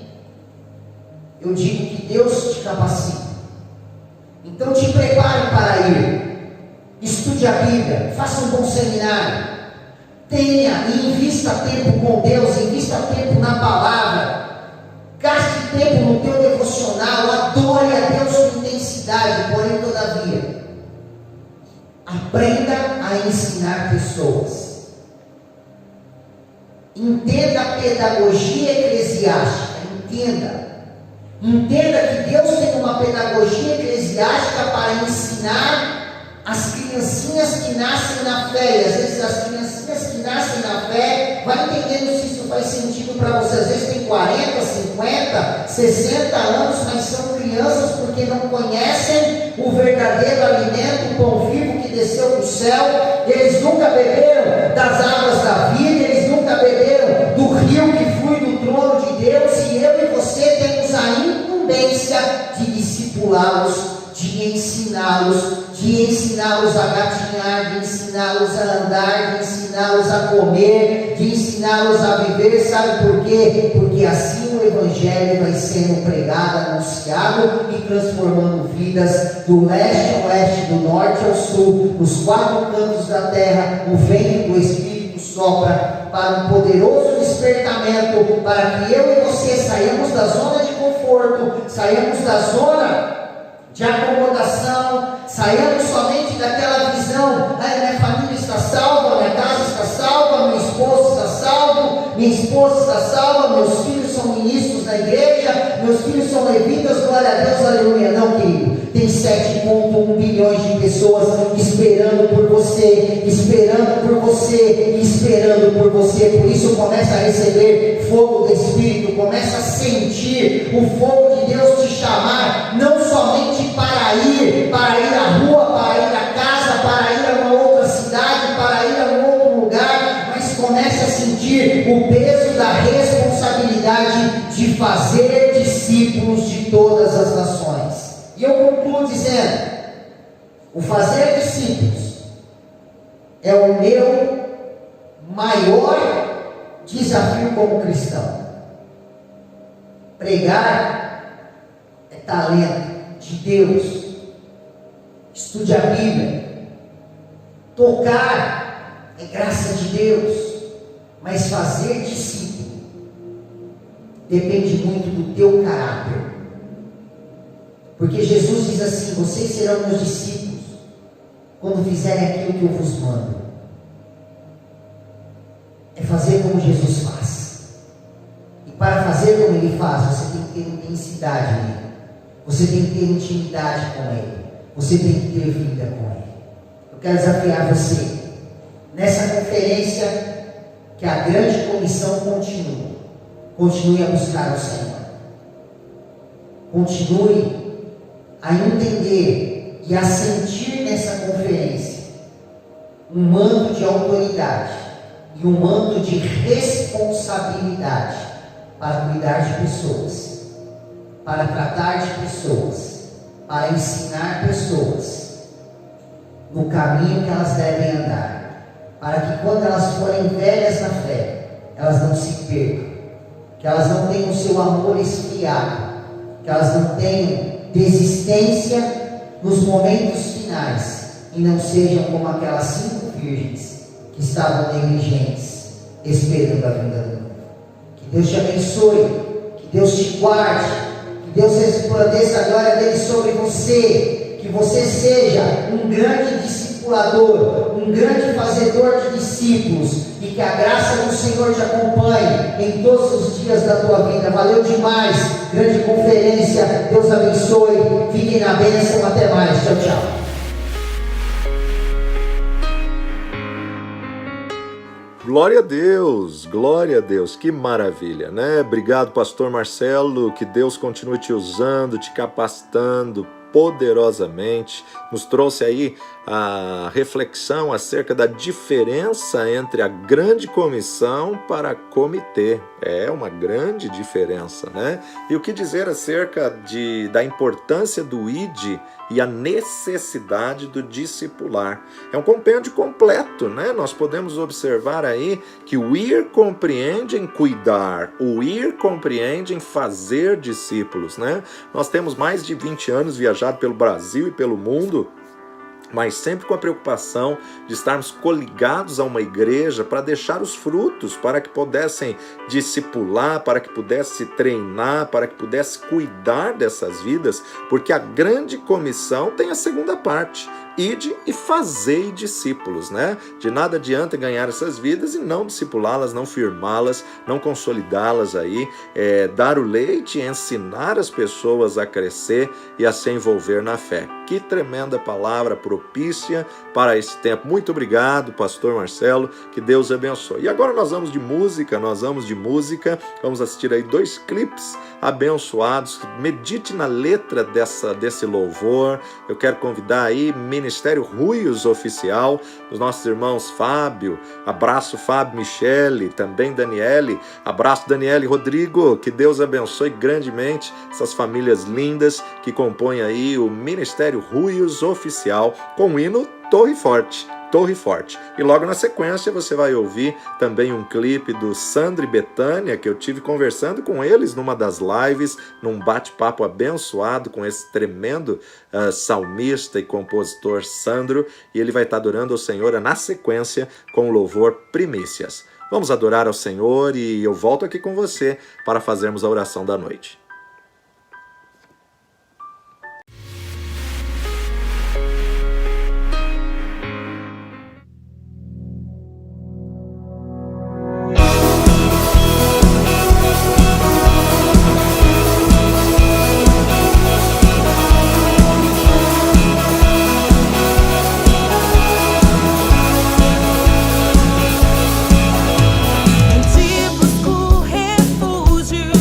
eu digo que Deus te capacita. Então te prepare para ir. Estude a Bíblia, faça um bom seminário. Tenha e invista tempo com Deus, invista tempo na palavra. Gaste tempo no teu devocional, adore a Deus com intensidade, porém todavia, aprenda a ensinar pessoas. Entenda a pedagogia eclesiástica, entenda que Deus tem uma pedagogia eclesiástica para ensinar as criancinhas que nascem na fé, e às vezes as criancinhas que nascem na fé, vai entendendo se isso faz sentido para você, às vezes tem 40, 50, 60 anos, mas são crianças porque não conhecem o verdadeiro alimento, o pão vivo que desceu do céu. Eles nunca beberam das águas da vida, eles nunca beberam do rio que flui do trono de Deus, e eu e você temos a incumbência de discipulá-los, de ensiná-los a gatinhar, de ensiná-los a andar, de ensiná-los a comer, de ensiná-los a viver. Sabe por quê? Porque assim o Evangelho vai sendo pregado, anunciado e transformando vidas do leste ao oeste, do norte ao sul, nos 4 cantos da terra. O vento do Espírito sopra para um poderoso despertamento, para que eu e você saiamos da zona de conforto, saiamos da zona de acomodação, saímos somente daquela visão: minha família está salva, minha casa está salva, meu esposo está salvo, minha esposa está salva, meus filhos são ministros na igreja, meus filhos são levitas, glória a Deus, aleluia. Não, querido, tem 7,1 bilhões de pessoas esperando por você, esperando por você, esperando por você. Por isso começa a receber fogo do Espírito, começa a sentir o fogo de Deus te chamar, não somente para ir à rua, para ir à casa, para ir a uma outra cidade, para ir a um outro lugar, mas comece a sentir o peso da responsabilidade de fazer discípulos de todas as nações. E eu concluo dizendo: o fazer discípulos é o meu maior desafio como cristão. Pregar é talento de Deus. Estude a Bíblia. Tocar é graça de Deus. Mas fazer discípulo depende muito do teu caráter. Porque Jesus diz assim: vocês serão meus discípulos quando fizerem aquilo que eu vos mando. É fazer como Jesus faz. E para fazer como Ele faz, você tem que ter intensidade nele. Você tem que ter intimidade com Ele. Você tem que ter vida com Ele. Eu quero desafiar você, nessa conferência, que a grande comissão continue a buscar o Senhor. Continue a entender e a sentir nessa conferência um manto de autoridade e um manto de responsabilidade para cuidar de pessoas, para tratar de pessoas, para ensinar pessoas no caminho que elas devem andar, para que quando elas forem velhas na fé, elas não se percam, que elas não tenham o seu amor esfriado, que elas não tenham desistência nos momentos finais e não sejam como aquelas 5 virgens que estavam negligentes, esperando a vinda do noivo. Que Deus te abençoe, que Deus te guarde, que Deus resplandeça a glória dele sobre você, que você seja um grande discipulador, um grande fazedor de discípulos, e que a graça do Senhor te acompanhe em todos os dias da tua vida. Valeu demais, grande conferência, Deus abençoe, fiquem na bênção, até mais, tchau, tchau. Glória a Deus, que maravilha, né? Obrigado, pastor Marcelo, que Deus continue te usando, te capacitando poderosamente. Nos trouxe aí a reflexão acerca da diferença entre a grande comissão para comitê. É uma grande diferença, né? E o que dizer acerca da importância do ID e a necessidade do discipular. É um compêndio completo, né? Nós podemos observar aí que o ir compreende em cuidar, o ir compreende em fazer discípulos, né? Nós temos mais de 20 anos viajado pelo Brasil e pelo mundo, mas sempre com a preocupação de estarmos coligados a uma igreja para deixar os frutos, para que pudessem discipular, para que pudesse treinar, para que pudesse cuidar dessas vidas, porque a grande comissão tem a segunda parte. ide e fazei discípulos, né? De nada adianta ganhar essas vidas e não discipulá-las, não firmá-las, não consolidá-las aí, dar o leite e ensinar as pessoas a crescer e a se envolver na fé. Que tremenda palavra propícia para esse tempo. Muito obrigado, pastor Marcelo, que Deus abençoe. E agora nós vamos de música, vamos assistir aí 2 clipes abençoados. Medite na letra desse louvor. Eu quero convidar aí Ministério Ruios Oficial, os nossos irmãos Fábio, abraço Fábio, Michele, também Daniele, abraço Daniele e Rodrigo, que Deus abençoe grandemente essas famílias lindas que compõem aí o Ministério Ruios Oficial com o hino Torre Forte. Torre Forte. E logo na sequência você vai ouvir também um clipe do Sandro e Betânia, que eu tive conversando com eles numa das lives, num bate-papo abençoado com esse tremendo salmista e compositor Sandro, e ele vai estar adorando ao Senhor na sequência com o louvor Primícias. Vamos adorar ao Senhor e eu volto aqui com você para fazermos a oração da noite. Em ti busco refúgio.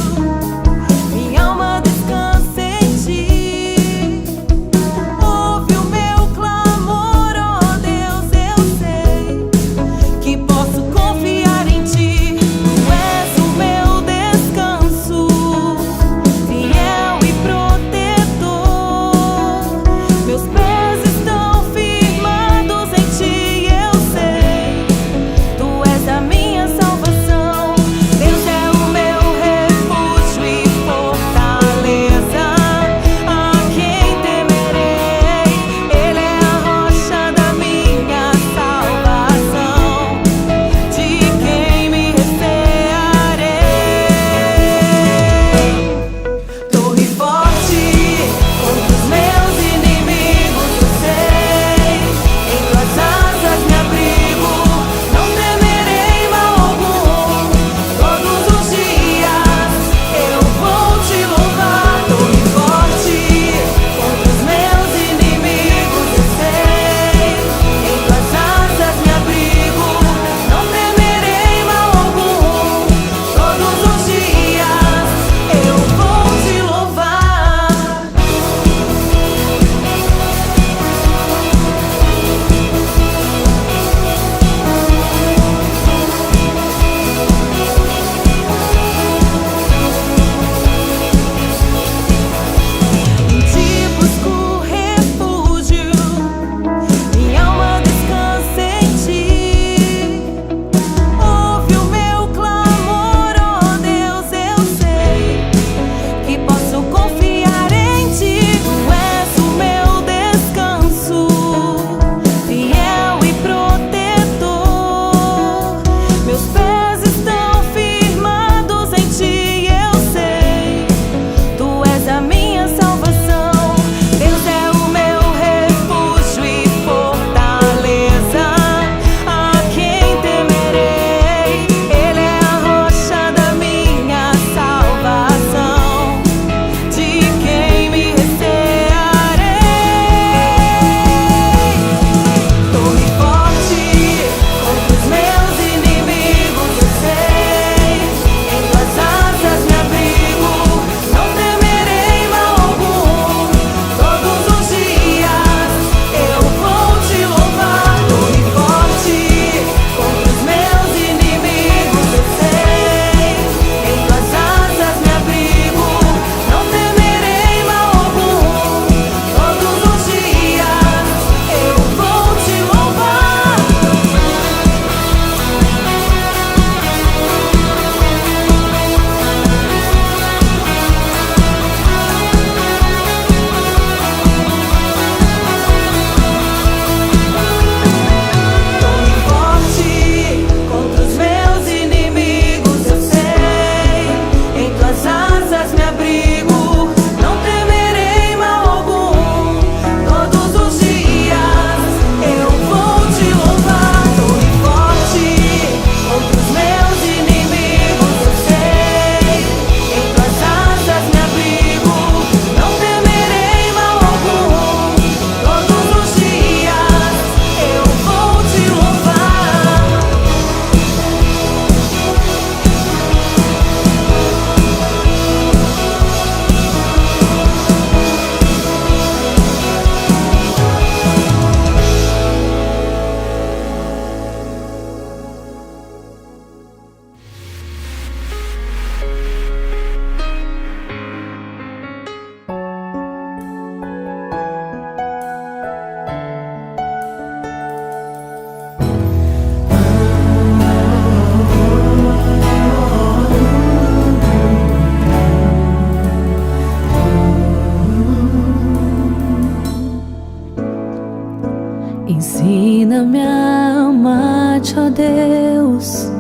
Ensina-me a amar-te, ó Deus,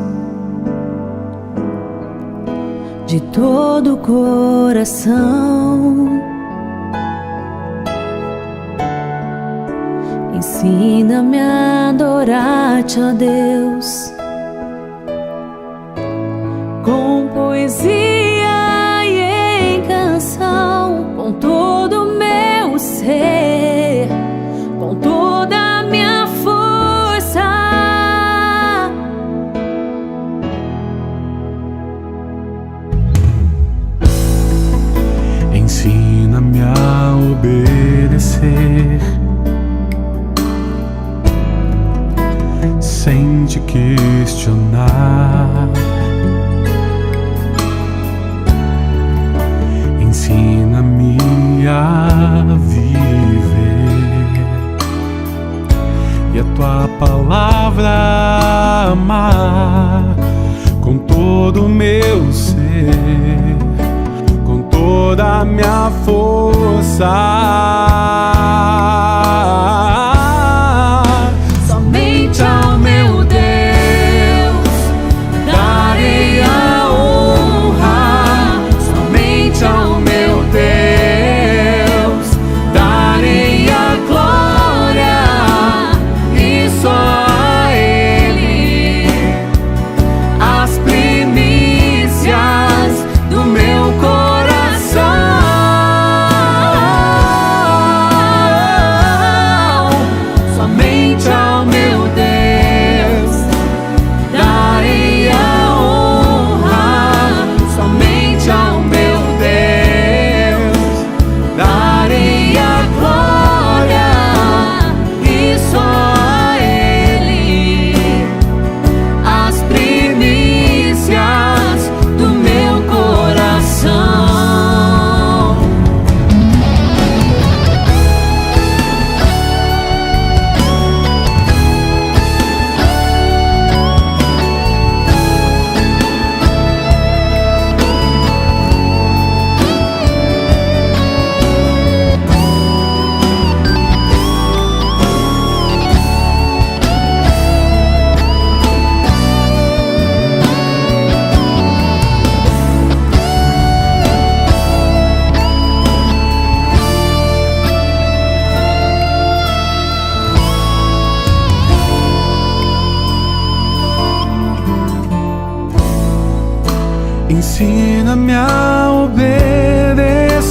de todo o coração. Ensina-me a adorar-te, ó Deus, com poesia e em canção, com todo o meu ser, com toda a minha força. Ensina-me a obedecer sem te questionar. Ensina-me a viver e a tua palavra amar com todo o meu ser, com toda a minha força. Somente ao meu Deus darei a honra, somente ao meu Deus darei a glória, e só a Ele as primícias do meu coração. Somente ao meu Deus darei a honra, somente ao meu Deus darei a glória, e só a Ele as primícias do meu coração. Ensina-me a obedecer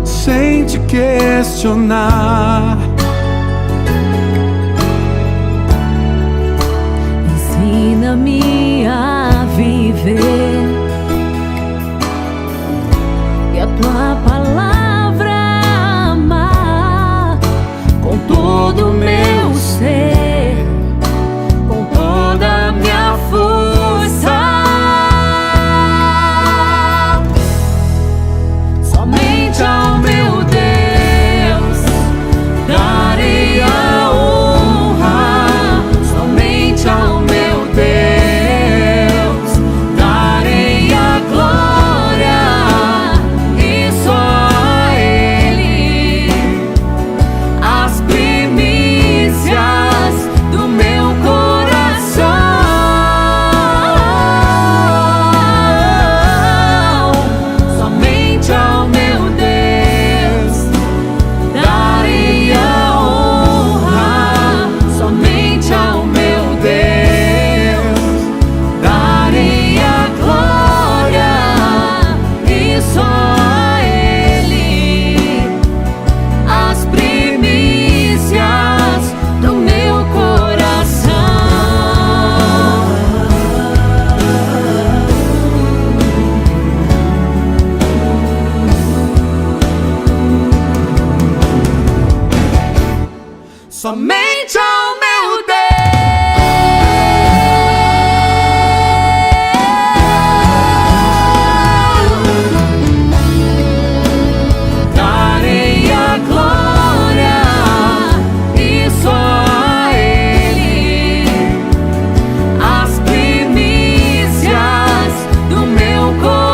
sem te questionar. Ensina-me a viver e a tua palavra amar com todo o meu ser, com toda a minha força. Somente ao meu Deus darei a honra, somente ao meu Deus darei a glória, e só a Ele as primícias do meu coração. Somente ao meu Deus darei a honra, somente ao meu Deus darei a glória, e só a Ele as primícias do meu coração. Somente ao meu Deus darei a glória, e só a Ele as primícias do meu coração.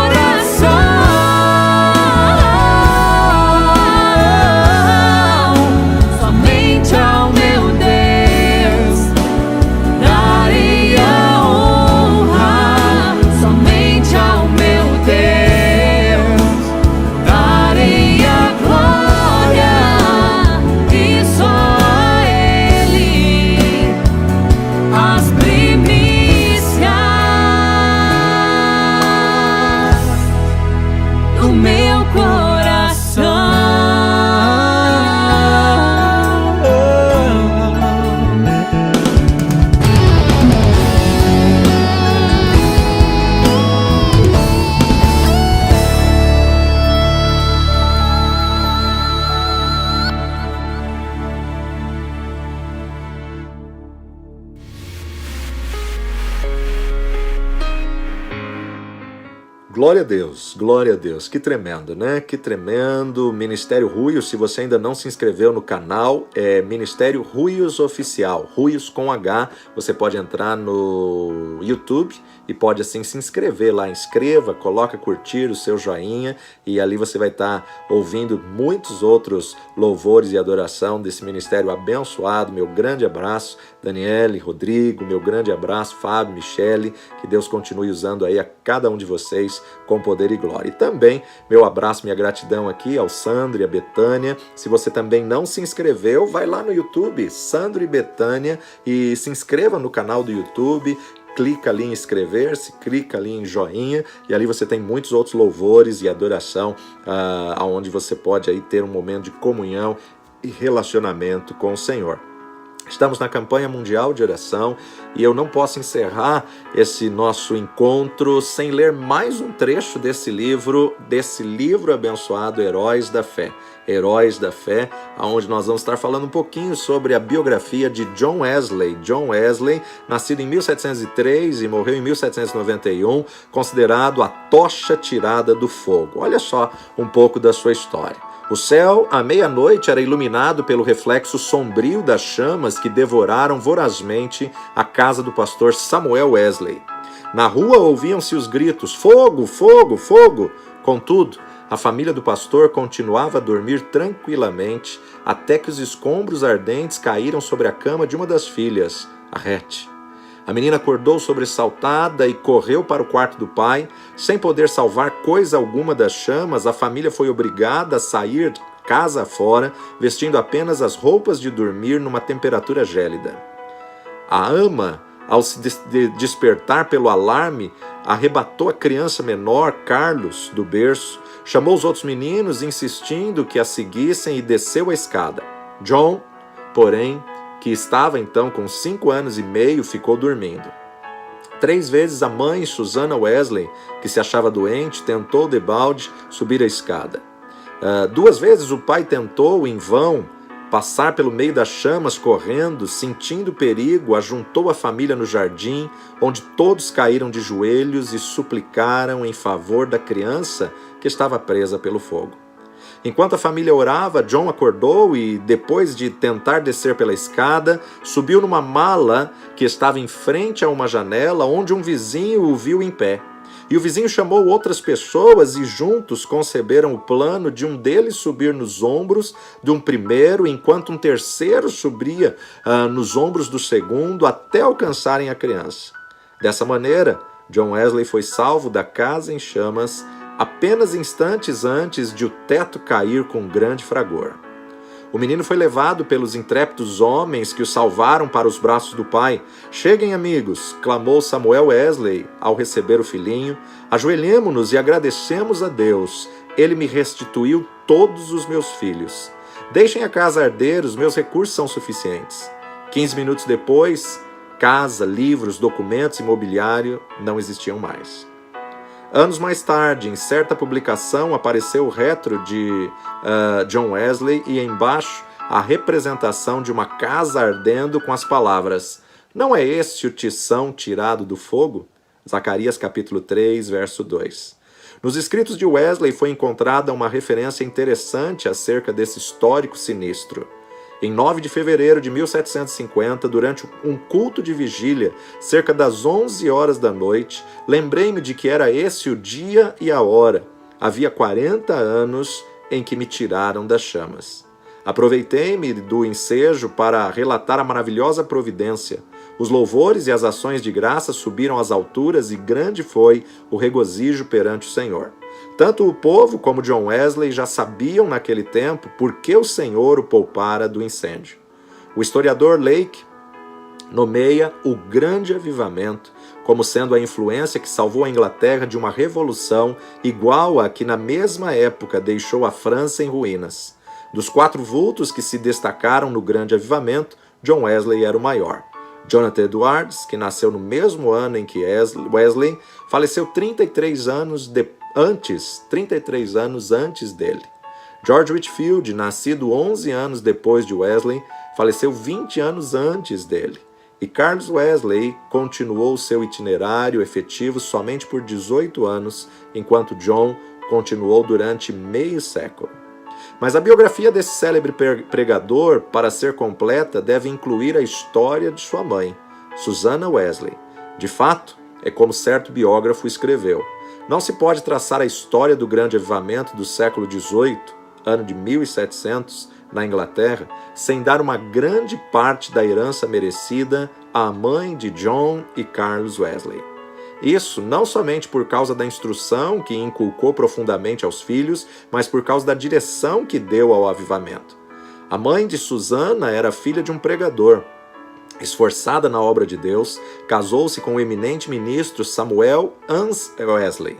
glória a Deus, que tremendo, né? Que tremendo. Ministério Ruios, se você ainda não se inscreveu no canal, é Ministério Ruios Oficial, Ruios com H, você pode entrar no YouTube e pode assim se inscrever lá, inscreva, coloca curtir, o seu joinha, e ali você vai estar ouvindo muitos outros louvores e adoração desse ministério abençoado. Meu grande abraço, Daniele, Rodrigo, meu grande abraço, Fábio, Michele, que Deus continue usando aí a cada um de vocês com poder e glória. E também meu abraço, minha gratidão aqui ao Sandro e a Betânia. Se você também não se inscreveu, vai lá no YouTube, Sandro e Betânia, e se inscreva no canal do YouTube, clica ali em inscrever-se, clica ali em joinha, e ali você tem muitos outros louvores e adoração, onde você pode aí ter um momento de comunhão e relacionamento com o Senhor. Estamos na campanha mundial de oração e eu não posso encerrar esse nosso encontro sem ler mais um trecho desse livro abençoado, Heróis da Fé. Heróis da Fé, onde nós vamos estar falando um pouquinho sobre a biografia de John Wesley. John Wesley, nascido em 1703 e morreu em 1791, considerado a tocha tirada do fogo. Olha só um pouco da sua história. O céu, à meia-noite, era iluminado pelo reflexo sombrio das chamas que devoraram vorazmente a casa do pastor Samuel Wesley. Na rua ouviam-se os gritos: fogo, fogo, fogo! Contudo, a família do pastor continuava a dormir tranquilamente até que os escombros ardentes caíram sobre a cama de uma das filhas, a Rete. A menina acordou sobressaltada e correu para o quarto do pai. Sem poder salvar coisa alguma das chamas, a família foi obrigada a sair casa afora, vestindo apenas as roupas de dormir numa temperatura gélida. A ama, ao se despertar pelo alarme, arrebatou a criança menor, Carlos, do berço, chamou os outros meninos, insistindo que a seguissem, e desceu a escada. John, porém, que estava então com 5 anos e meio, ficou dormindo. 3 vezes a mãe, Susana Wesley, que se achava doente, tentou debalde subir a escada. 2 vezes o pai tentou, em vão, passar pelo meio das chamas correndo, sentindo perigo, ajuntou a família no jardim, onde todos caíram de joelhos e suplicaram em favor da criança que estava presa pelo fogo. Enquanto a família orava, John acordou e, depois de tentar descer pela escada, subiu numa mala que estava em frente a uma janela, onde um vizinho o viu em pé. E o vizinho chamou outras pessoas e juntos conceberam o plano de um deles subir nos ombros de um primeiro, enquanto um terceiro subia nos ombros do segundo, até alcançarem a criança. Dessa maneira, John Wesley foi salvo da casa em chamas apenas instantes antes de o teto cair com grande fragor. O menino foi levado pelos intrépidos homens que o salvaram para os braços do pai. "Cheguem, amigos!" clamou Samuel Wesley ao receber o filhinho. "Ajoelhemo-nos e agradecemos a Deus. Ele me restituiu todos os meus filhos. Deixem a casa arder, os meus recursos são suficientes." 15 minutos depois, casa, livros, documentos e mobiliário não existiam mais. Anos mais tarde, em certa publicação, apareceu o retro de John Wesley e embaixo a representação de uma casa ardendo com as palavras: "Não é este o tição tirado do fogo?" Zacarias capítulo 3, verso 2. Nos escritos de Wesley foi encontrada uma referência interessante acerca desse histórico sinistro. Em 9 de fevereiro de 1750, durante um culto de vigília, cerca das 11 horas da noite, lembrei-me de que era esse o dia e a hora. Havia 40 anos em que me tiraram das chamas. Aproveitei-me do ensejo para relatar a maravilhosa providência. Os louvores e as ações de graça subiram às alturas e grande foi o regozijo perante o Senhor. Tanto o povo como John Wesley já sabiam naquele tempo por que o Senhor o poupara do incêndio. O historiador Lake nomeia o grande avivamento como sendo a influência que salvou a Inglaterra de uma revolução igual à que na mesma época deixou a França em ruínas. Dos 4 vultos que se destacaram no grande avivamento, John Wesley era o maior. Jonathan Edwards, que nasceu no mesmo ano em que Wesley, faleceu 33 anos antes dele. George Whitefield, nascido 11 anos depois de Wesley, faleceu 20 anos antes dele. e Carlos Wesley continuou seu itinerário efetivo somente por 18 anos, enquanto John continuou durante meio século. Mas a biografia desse célebre pregador, para ser completa, deve incluir a história de sua mãe, Susanna Wesley. De fato, é como certo biógrafo escreveu: não se pode traçar a história do grande avivamento do século XVIII, ano de 1700, na Inglaterra, sem dar uma grande parte da herança merecida à mãe de John e Carlos Wesley. Isso não somente por causa da instrução que inculcou profundamente aos filhos, mas por causa da direção que deu ao avivamento. A mãe de Susanna era filha de um pregador. Esforçada na obra de Deus, casou-se com o eminente ministro Samuel Ans Wesley.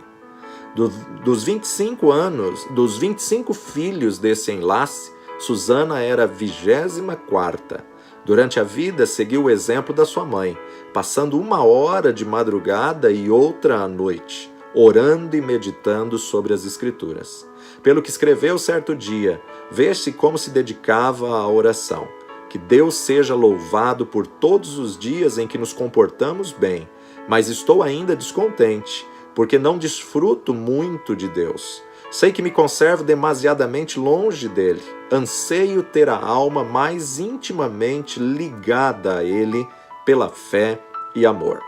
Dos 25 filhos desse enlace, Susanna era a 24ª. Durante a vida, seguiu o exemplo da sua mãe, passando 1 hora de madrugada e outra à noite, orando e meditando sobre as Escrituras. Pelo que escreveu certo dia, vê-se como se dedicava à oração. Que Deus seja louvado por todos os dias em que nos comportamos bem, mas estou ainda descontente, porque não desfruto muito de Deus. Sei que me conservo demasiadamente longe dele. Anseio ter a alma mais intimamente ligada a ele pela fé e amor.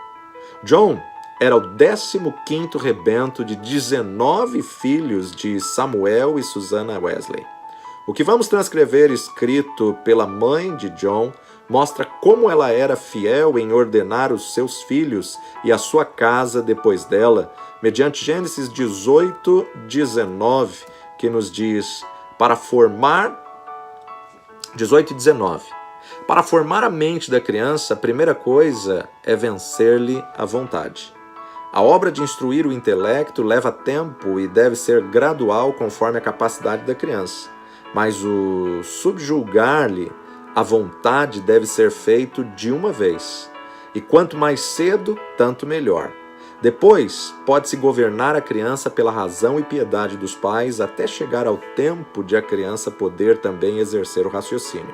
John era o 15º rebento de 19 filhos de Samuel e Susanna Wesley. O que vamos transcrever escrito pela mãe de John mostra como ela era fiel em ordenar os seus filhos e a sua casa depois dela, mediante Gênesis 18, 19, que nos diz: 18 e 19. Para formar a mente da criança, a primeira coisa é vencer-lhe a vontade. A obra de instruir o intelecto leva tempo e deve ser gradual conforme a capacidade da criança. Mas o subjugar-lhe a vontade deve ser feito de uma vez. E quanto mais cedo, tanto melhor. Depois, pode-se governar a criança pela razão e piedade dos pais até chegar ao tempo de a criança poder também exercer o raciocínio.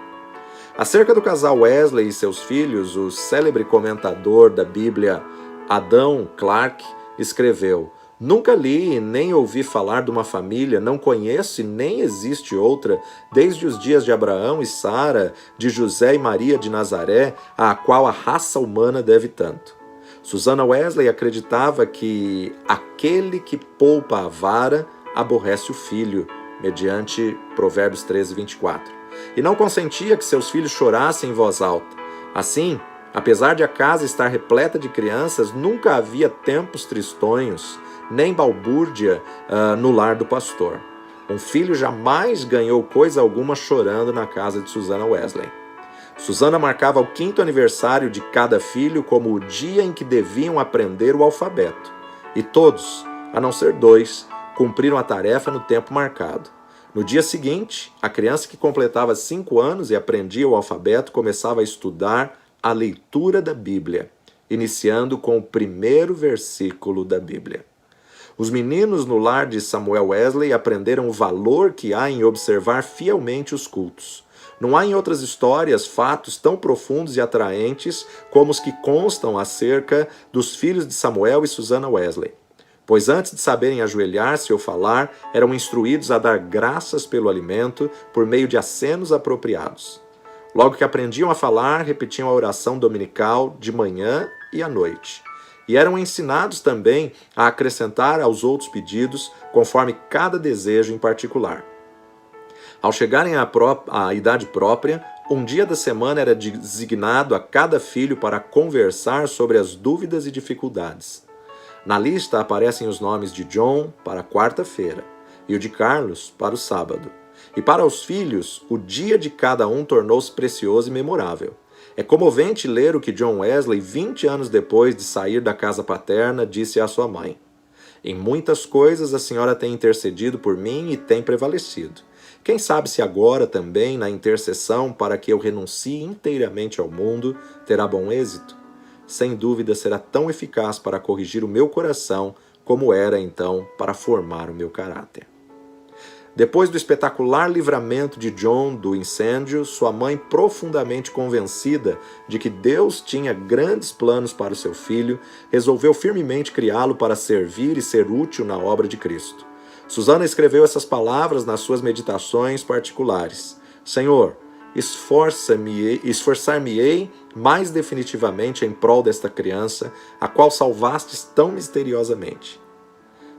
Acerca do casal Wesley e seus filhos, o célebre comentador da Bíblia, Adam Clarke, escreveu: nunca li nem ouvi falar de uma família, não conheço e nem existe outra, desde os dias de Abraão e Sara, de José e Maria de Nazaré, à qual a raça humana deve tanto. Susanna Wesley acreditava que aquele que poupa a vara aborrece o filho, mediante Provérbios 13, 24. E não consentia que seus filhos chorassem em voz alta. Assim, apesar de a casa estar repleta de crianças, nunca havia tempos tristonhos, nem balbúrdia no lar do pastor. Um filho jamais ganhou coisa alguma chorando na casa de Susanna Wesley. Susanna marcava o 5º aniversário de cada filho como o dia em que deviam aprender o alfabeto. E todos, a não ser 2, cumpriram a tarefa no tempo marcado. No dia seguinte, a criança que completava 5 anos e aprendia o alfabeto começava a estudar a leitura da Bíblia, iniciando com o primeiro versículo da Bíblia. Os meninos no lar de Samuel Wesley aprenderam o valor que há em observar fielmente os cultos. Não há em outras histórias fatos tão profundos e atraentes como os que constam acerca dos filhos de Samuel e Susanna Wesley. Pois antes de saberem ajoelhar-se ou falar, eram instruídos a dar graças pelo alimento por meio de acenos apropriados. Logo que aprendiam a falar, repetiam a oração dominical de manhã e à noite. E eram ensinados também a acrescentar aos outros pedidos, conforme cada desejo em particular. Ao chegarem à idade própria, um dia da semana era designado a cada filho para conversar sobre as dúvidas e dificuldades. Na lista aparecem os nomes de John para a quarta-feira e o de Carlos para o sábado. E para os filhos, o dia de cada um tornou-se precioso e memorável. É comovente ler o que John Wesley, 20 anos depois de sair da casa paterna, disse à sua mãe: em muitas coisas a senhora tem intercedido por mim e tem prevalecido. Quem sabe se agora também, na intercessão para que eu renuncie inteiramente ao mundo, terá bom êxito? Sem dúvida será tão eficaz para corrigir o meu coração como era então para formar o meu caráter. Depois do espetacular livramento de John do incêndio, sua mãe, profundamente convencida de que Deus tinha grandes planos para o seu filho, resolveu firmemente criá-lo para servir e ser útil na obra de Cristo. Susana escreveu essas palavras nas suas meditações particulares. Senhor, esforçar-me-ei mais definitivamente em prol desta criança, a qual salvastes tão misteriosamente.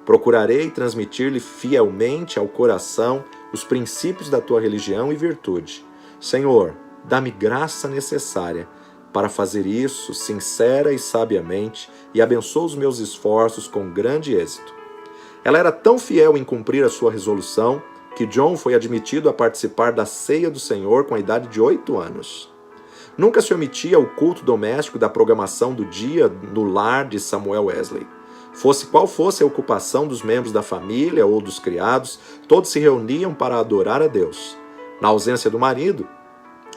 Procurarei transmitir-lhe fielmente ao coração os princípios da tua religião e virtude. Senhor, dá-me graça necessária para fazer isso sincera e sabiamente e abençoa os meus esforços com grande êxito. Ela era tão fiel em cumprir a sua resolução que John foi admitido a participar da ceia do Senhor com a idade de 8 anos. Nunca se omitia o culto doméstico da programação do dia no lar de Samuel Wesley. Fosse qual fosse a ocupação dos membros da família ou dos criados, todos se reuniam para adorar a Deus. Na ausência do marido,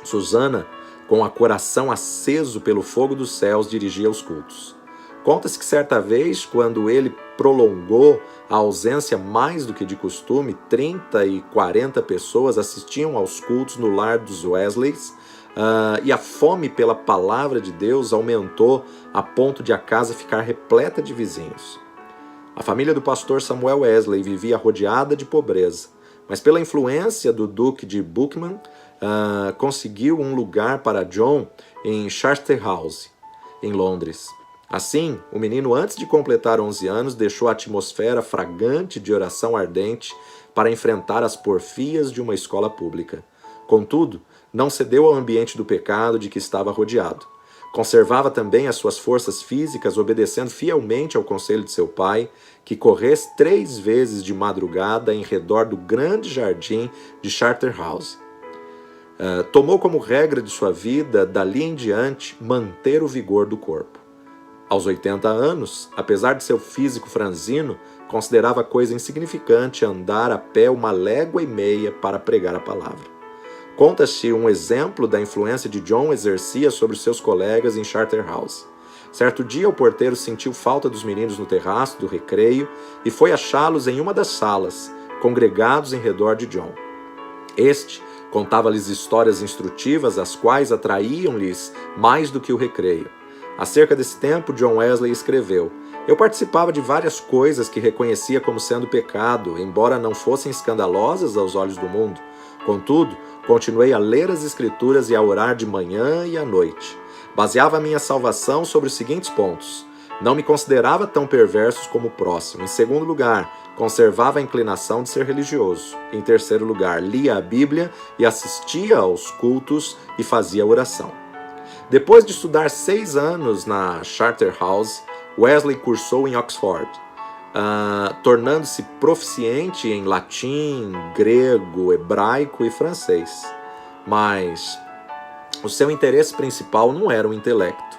Susana, com o coração aceso pelo fogo dos céus, dirigia os cultos. Conta-se que certa vez, quando ele prolongou a ausência mais do que de costume, 30 e 40 pessoas assistiam aos cultos no lar dos Wesleys, e a fome pela palavra de Deus aumentou a ponto de a casa ficar repleta de vizinhos. A família do pastor Samuel Wesley vivia rodeada de pobreza, mas pela influência do Duque de Buckingham, conseguiu um lugar para John em Charterhouse, em Londres. Assim, o menino, antes de completar 11 anos, deixou a atmosfera fragante de oração ardente para enfrentar as porfias de uma escola pública. Contudo, não cedeu ao ambiente do pecado de que estava rodeado. Conservava também as suas forças físicas, obedecendo fielmente ao conselho de seu pai, que corresse 3 vezes de madrugada em redor do grande jardim de Charterhouse. Tomou como regra de sua vida, dali em diante, manter o vigor do corpo. Aos 80 anos, apesar de seu físico franzino, considerava coisa insignificante andar a pé 1,5 léguas para pregar a palavra. Conta-se um exemplo da influência de John exercia sobre os seus colegas em Charterhouse. Certo dia, o porteiro sentiu falta dos meninos no terraço do recreio e foi achá-los em uma das salas, congregados em redor de John. Este contava-lhes histórias instrutivas, as quais atraíam-lhes mais do que o recreio. Acerca desse tempo, John Wesley escreveu: Eu participava de várias coisas que reconhecia como sendo pecado, embora não fossem escandalosas aos olhos do mundo. Contudo, continuei a ler as Escrituras e a orar de manhã e à noite. Baseava a minha salvação sobre os seguintes pontos. Não me considerava tão perverso como o próximo. Em segundo lugar, conservava a inclinação de ser religioso. Em terceiro lugar, lia a Bíblia e assistia aos cultos e fazia oração. Depois de estudar 6 anos na Charterhouse, Wesley cursou em Oxford, tornando-se proficiente em latim, grego, hebraico e francês. Mas o seu interesse principal não era o intelecto.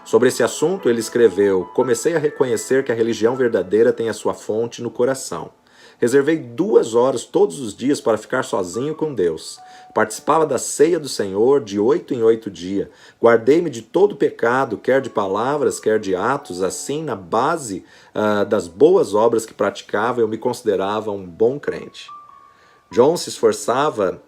Sobre esse assunto, ele escreveu: Comecei a reconhecer que a religião verdadeira tem a sua fonte no coração. Reservei 2 horas todos os dias para ficar sozinho com Deus. Participava da ceia do Senhor de 8 em 8 dias. Guardei-me de todo pecado, quer de palavras, quer de atos. Assim, na base das boas obras que praticava, eu me considerava um bom crente. John se esforçava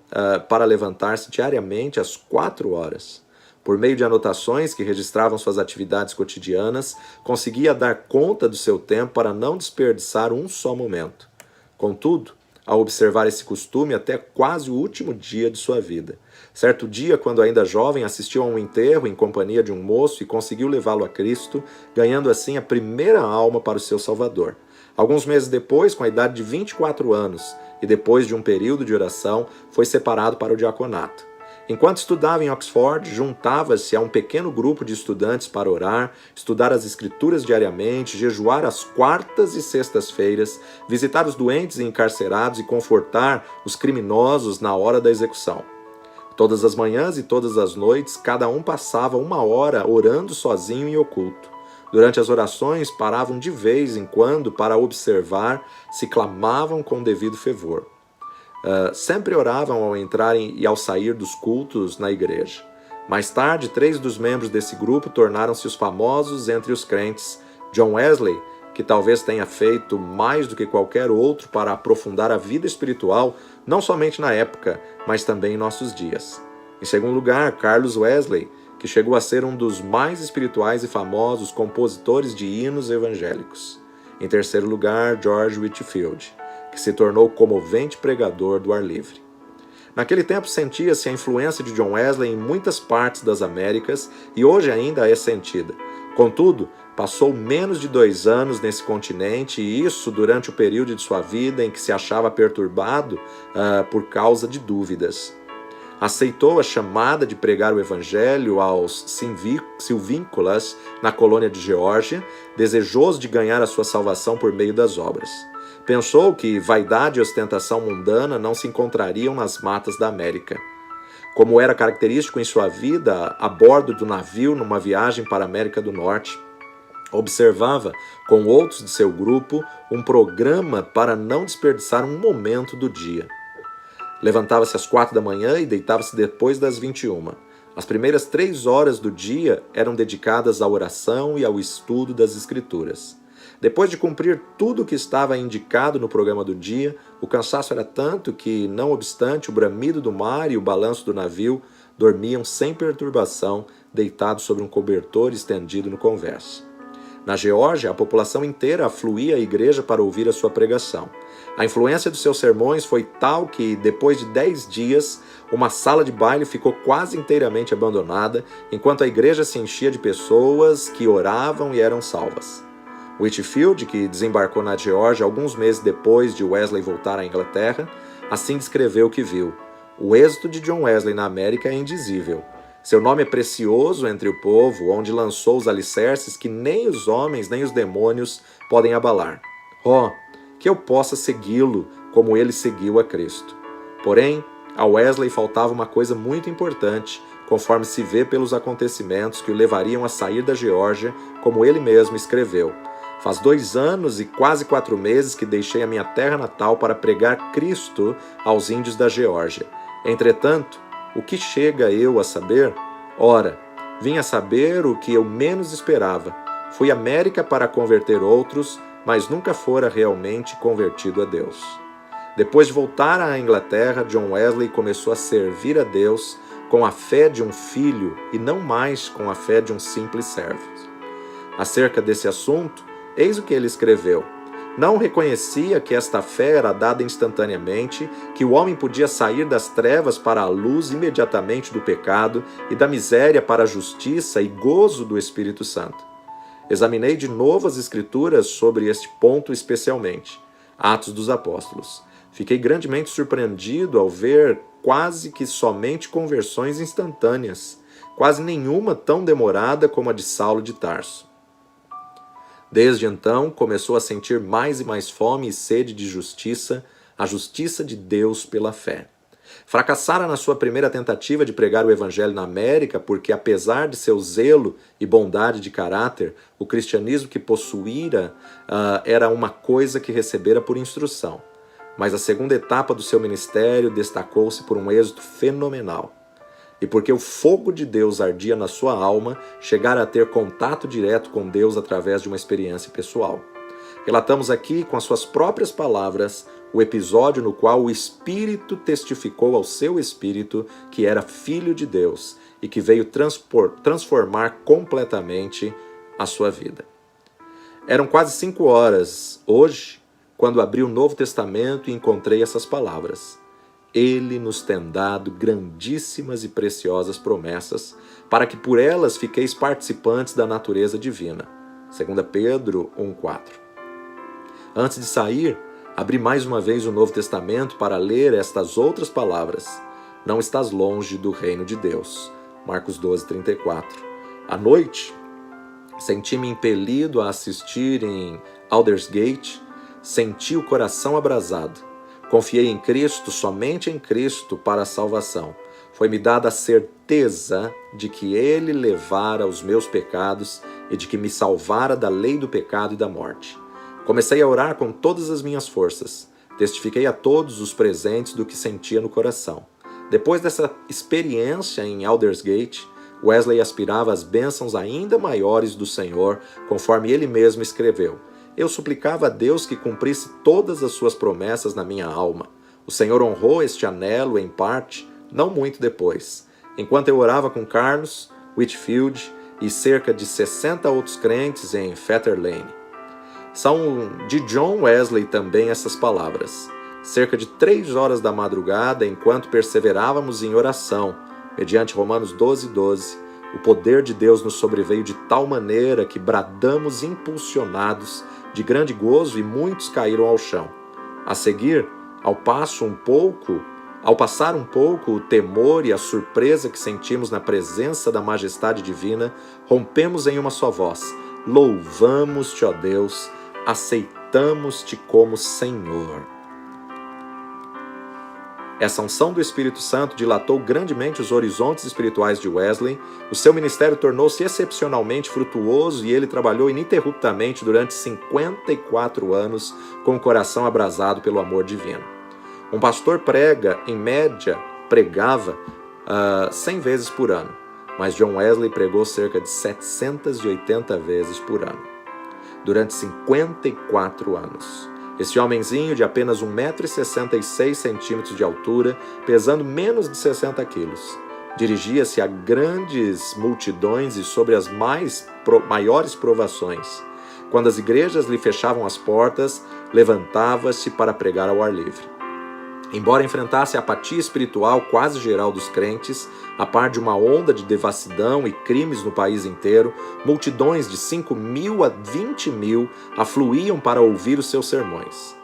para levantar-se diariamente às 4 horas. Por meio de anotações que registravam suas atividades cotidianas, conseguia dar conta do seu tempo para não desperdiçar um só momento. Contudo, ao observar esse costume até quase o último dia de sua vida. Certo dia, quando ainda jovem, assistiu a um enterro em companhia de um moço e conseguiu levá-lo a Cristo, ganhando assim a primeira alma para o seu Salvador. Alguns meses depois, com a idade de 24 anos, e depois de um período de oração, foi separado para o diaconato. Enquanto estudava em Oxford, juntava-se a um pequeno grupo de estudantes para orar, estudar as Escrituras diariamente, jejuar às quartas e sextas-feiras, visitar os doentes e encarcerados e confortar os criminosos na hora da execução. Todas as manhãs e todas as noites, cada um passava 1 hora orando sozinho e oculto. Durante as orações, paravam de vez em quando para observar se clamavam com devido fervor. Sempre oravam ao entrar e ao sair dos cultos na igreja. Mais tarde, 3 dos membros desse grupo tornaram-se os famosos entre os crentes: John Wesley, que talvez tenha feito mais do que qualquer outro para aprofundar a vida espiritual, não somente na época, mas também em nossos dias. Em segundo lugar, Carlos Wesley, que chegou a ser um dos mais espirituais e famosos compositores de hinos evangélicos. Em terceiro lugar, George Whitefield, que se tornou comovente pregador do ar livre. Naquele tempo sentia-se a influência de John Wesley em muitas partes das Américas e hoje ainda é sentida. Contudo, passou menos de 2 anos nesse continente e isso durante o período de sua vida em que se achava perturbado por causa de dúvidas. Aceitou a chamada de pregar o evangelho aos silvícolas na colônia de Geórgia, desejoso de ganhar a sua salvação por meio das obras. Pensou que vaidade e ostentação mundana não se encontrariam nas matas da América. Como era característico em sua vida, a bordo do navio numa viagem para a América do Norte, observava com outros de seu grupo um programa para não desperdiçar um momento do dia. Levantava-se às 4 da manhã e deitava-se depois das 21. As primeiras 3 horas do dia eram dedicadas à oração e ao estudo das Escrituras. Depois de cumprir tudo o que estava indicado no programa do dia, o cansaço era tanto que, não obstante o bramido do mar e o balanço do navio, dormiam sem perturbação, deitados sobre um cobertor estendido no convés. Na Geórgia, a população inteira afluía à igreja para ouvir a sua pregação. A influência dos seus sermões foi tal que, depois de 10 dias, uma sala de baile ficou quase inteiramente abandonada, enquanto a igreja se enchia de pessoas que oravam e eram salvas. Whitefield, que desembarcou na Geórgia alguns meses depois de Wesley voltar à Inglaterra, assim descreveu o que viu. O êxito de John Wesley na América é indizível. Seu nome é precioso entre o povo, onde lançou os alicerces que nem os homens nem os demônios podem abalar. Oh, que eu possa segui-lo como ele seguiu a Cristo. Porém, a Wesley faltava uma coisa muito importante, conforme se vê pelos acontecimentos que o levariam a sair da Geórgia, como ele mesmo escreveu. Faz 2 anos e quase 4 meses que deixei a minha terra natal para pregar Cristo aos índios da Geórgia. Entretanto, o que chega eu a saber? Ora, vim a saber o que eu menos esperava. Fui à América para converter outros, mas nunca fora realmente convertido a Deus. Depois de voltar à Inglaterra, John Wesley começou a servir a Deus com a fé de um filho e não mais com a fé de um simples servo. Acerca desse assunto, eis o que ele escreveu. Não reconhecia que esta fé era dada instantaneamente, que o homem podia sair das trevas para a luz imediatamente do pecado e da miséria para a justiça e gozo do Espírito Santo. Examinei de novo as Escrituras sobre este ponto especialmente, Atos dos Apóstolos. Fiquei grandemente surpreendido ao ver quase que somente conversões instantâneas, quase nenhuma tão demorada como a de Saulo de Tarso. Desde então, começou a sentir mais e mais fome e sede de justiça, a justiça de Deus pela fé. Fracassara na sua primeira tentativa de pregar o evangelho na América porque, apesar de seu zelo e bondade de caráter, o cristianismo que possuíra era uma coisa que recebera por instrução. Mas a segunda etapa do seu ministério destacou-se por um êxito fenomenal. E porque o fogo de Deus ardia na sua alma, chegara a ter contato direto com Deus através de uma experiência pessoal. Relatamos aqui, com as suas próprias palavras, o episódio no qual o Espírito testificou ao seu espírito que era filho de Deus e que veio transformar completamente a sua vida. Eram quase 5 horas, hoje, quando abri o Novo Testamento e encontrei essas palavras. Ele nos tem dado grandíssimas e preciosas promessas, para que por elas fiqueis participantes da natureza divina. 2 Pedro 1,4. Antes de sair, abri mais uma vez o Novo Testamento para ler estas outras palavras. Não estás longe do reino de Deus. Marcos 12:34. À noite, senti-me impelido a assistir em Aldersgate, senti o coração abrasado. Confiei em Cristo, somente em Cristo, para a salvação. Foi-me dada a certeza de que Ele levara os meus pecados e de que me salvara da lei do pecado e da morte. Comecei a orar com todas as minhas forças. Testifiquei a todos os presentes do que sentia no coração. Depois dessa experiência em Aldersgate, Wesley aspirava às bênçãos ainda maiores do Senhor, conforme ele mesmo escreveu. eu suplicava a Deus que cumprisse todas as suas promessas na minha alma. O Senhor honrou este anelo em parte, não muito depois. Enquanto eu orava com Carlos Whitfield e cerca de 60 outros crentes em Fetter Lane. São de John Wesley também essas palavras. Cerca de 3 horas da madrugada, enquanto perseverávamos em oração, mediante Romanos 12:12, o poder de Deus nos sobreveio de tal maneira que bradamos impulsionados de grande gozo e muitos caíram ao chão. A seguir, ao passar um pouco o temor e a surpresa que sentimos na presença da majestade divina, rompemos em uma só voz: louvamos-te, ó Deus, aceitamos-te como Senhor. Essa unção do Espírito Santo dilatou grandemente os horizontes espirituais de Wesley, o seu ministério tornou-se excepcionalmente frutuoso e ele trabalhou ininterruptamente durante 54 anos com o coração abrasado pelo amor divino. Um pastor pregava 100 vezes por ano, mas John Wesley pregou cerca de 780 vezes por ano, durante 54 anos. Esse homenzinho de apenas 1,66 m de altura, pesando menos de 60 quilos, dirigia-se a grandes multidões e sobre as maiores provações. Quando as igrejas lhe fechavam as portas, levantava-se para pregar ao ar livre. Embora enfrentasse a apatia espiritual quase geral dos crentes, a par de uma onda de devassidão e crimes no país inteiro, multidões de 5.000 a 20.000 afluíam para ouvir os seus sermões.